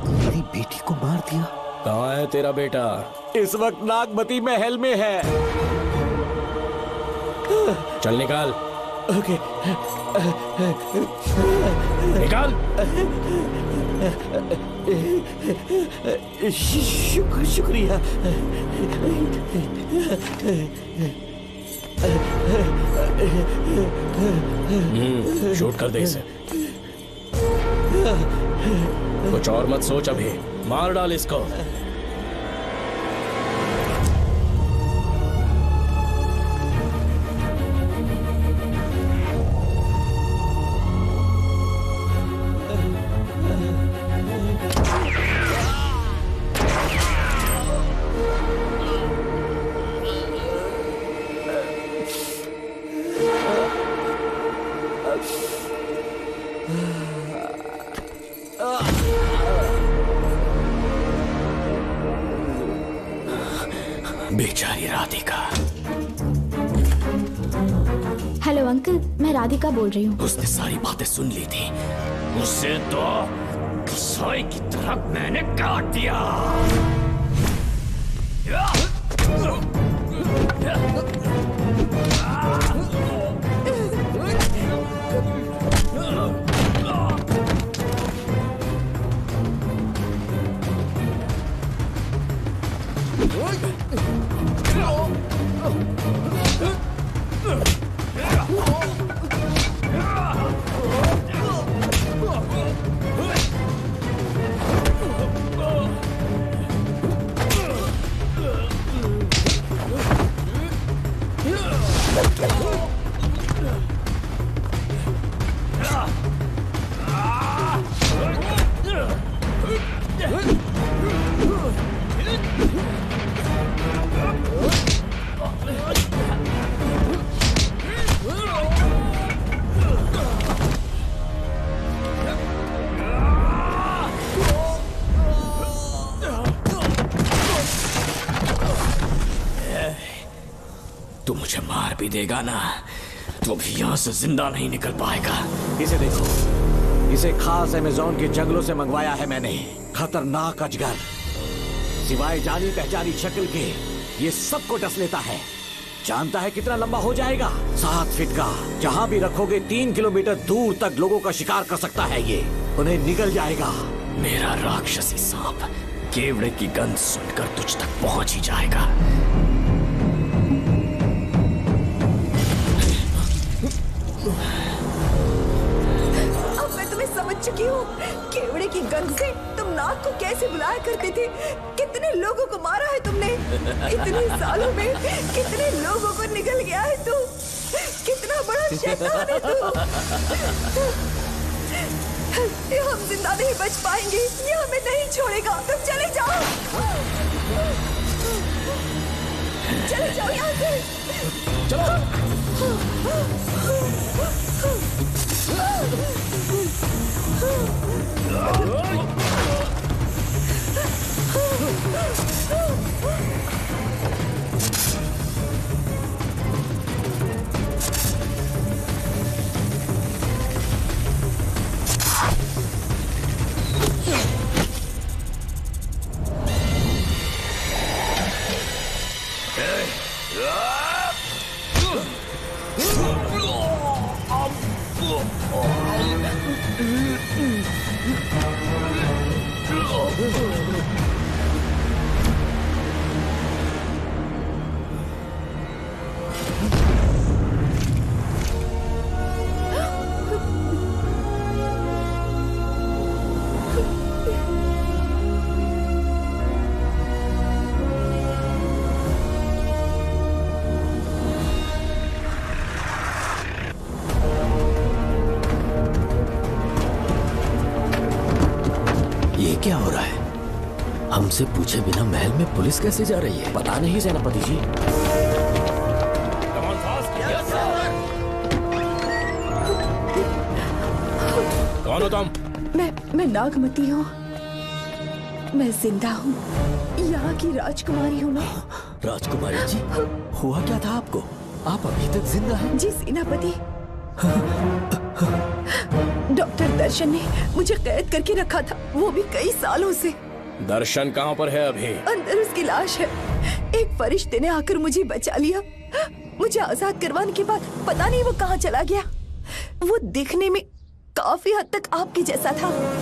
मेरी बेटी को मार दिया? कहाँ है तेरा बेटा? इस वक्त नागमती महल में है। चल निकाल। ओके। निकाल। शुक्रिया। शूट कर दे इसे। कुछ और मत सोच, अभी मार डाल इसको। बेचारी राधिका। हेलो अंकल, मैं राधिका बोल रही हूँ। उसने सारी बातें सुन ली थी। उसे तो कसाई की तरह मैंने काट दिया। तू मुझे मार भी देगा ना, तो भी यहाँ से जिंदा नहीं निकल पाएगा। इसे देखो, इसे खास अमेज़न के जंगलों से मंगवाया है मैंने। खतरनाक अजगर, सिवाय जानी पहचानी शक्ल के ये सबको डस लेता है। जानता है कितना लंबा हो जाएगा? 7 फीट का। जहाँ भी रखोगे 3 किलोमीटर दूर तक लोगों का शिकार कर सकता है ये। उन्हें निगल जाएगा। मेरा राक्षसी सांप केवड़े की गंध सुनकर तुझ तक पहुंच ही जाएगा। अब मैं तुम्हें समझ चुकी हूँ। केवड़े की गंध से तुम नाग को कैसे बुलाया करते थे। कितने लोगों को मारा है तुमने। इतने सालों में कितने लोगों को निगल गया है तू। कितना बड़ा शैतान है तू। हम जिंदा नहीं बच पाएंगे, ये हमें नहीं छोड़ेगा। तुम चले जाओ, चले जाओ यहाँ से। क्या हो रहा है? हमसे पूछे बिना महल में पुलिस कैसे जा रही है? पता नहीं सेनापति जी। कौन हो तुम? मैं नागमती हूँ, मैं जिंदा हूँ, यहाँ की राजकुमारी हूँ मैं। राजकुमारी जी, हुआ क्या था आपको? आप अभी तक जिंदा हैं? जी सेनापति, डॉक्टर दर्शन ने मुझे कैद करके रखा था, वो भी कई सालों से। दर्शन कहाँ पर है अभी? अंदर उसकी लाश है। एक फरिश्ते ने आकर मुझे बचा लिया। मुझे आजाद करवाने के बाद पता नहीं वो कहाँ चला गया। वो दिखने में काफी हद तक आपके जैसा था।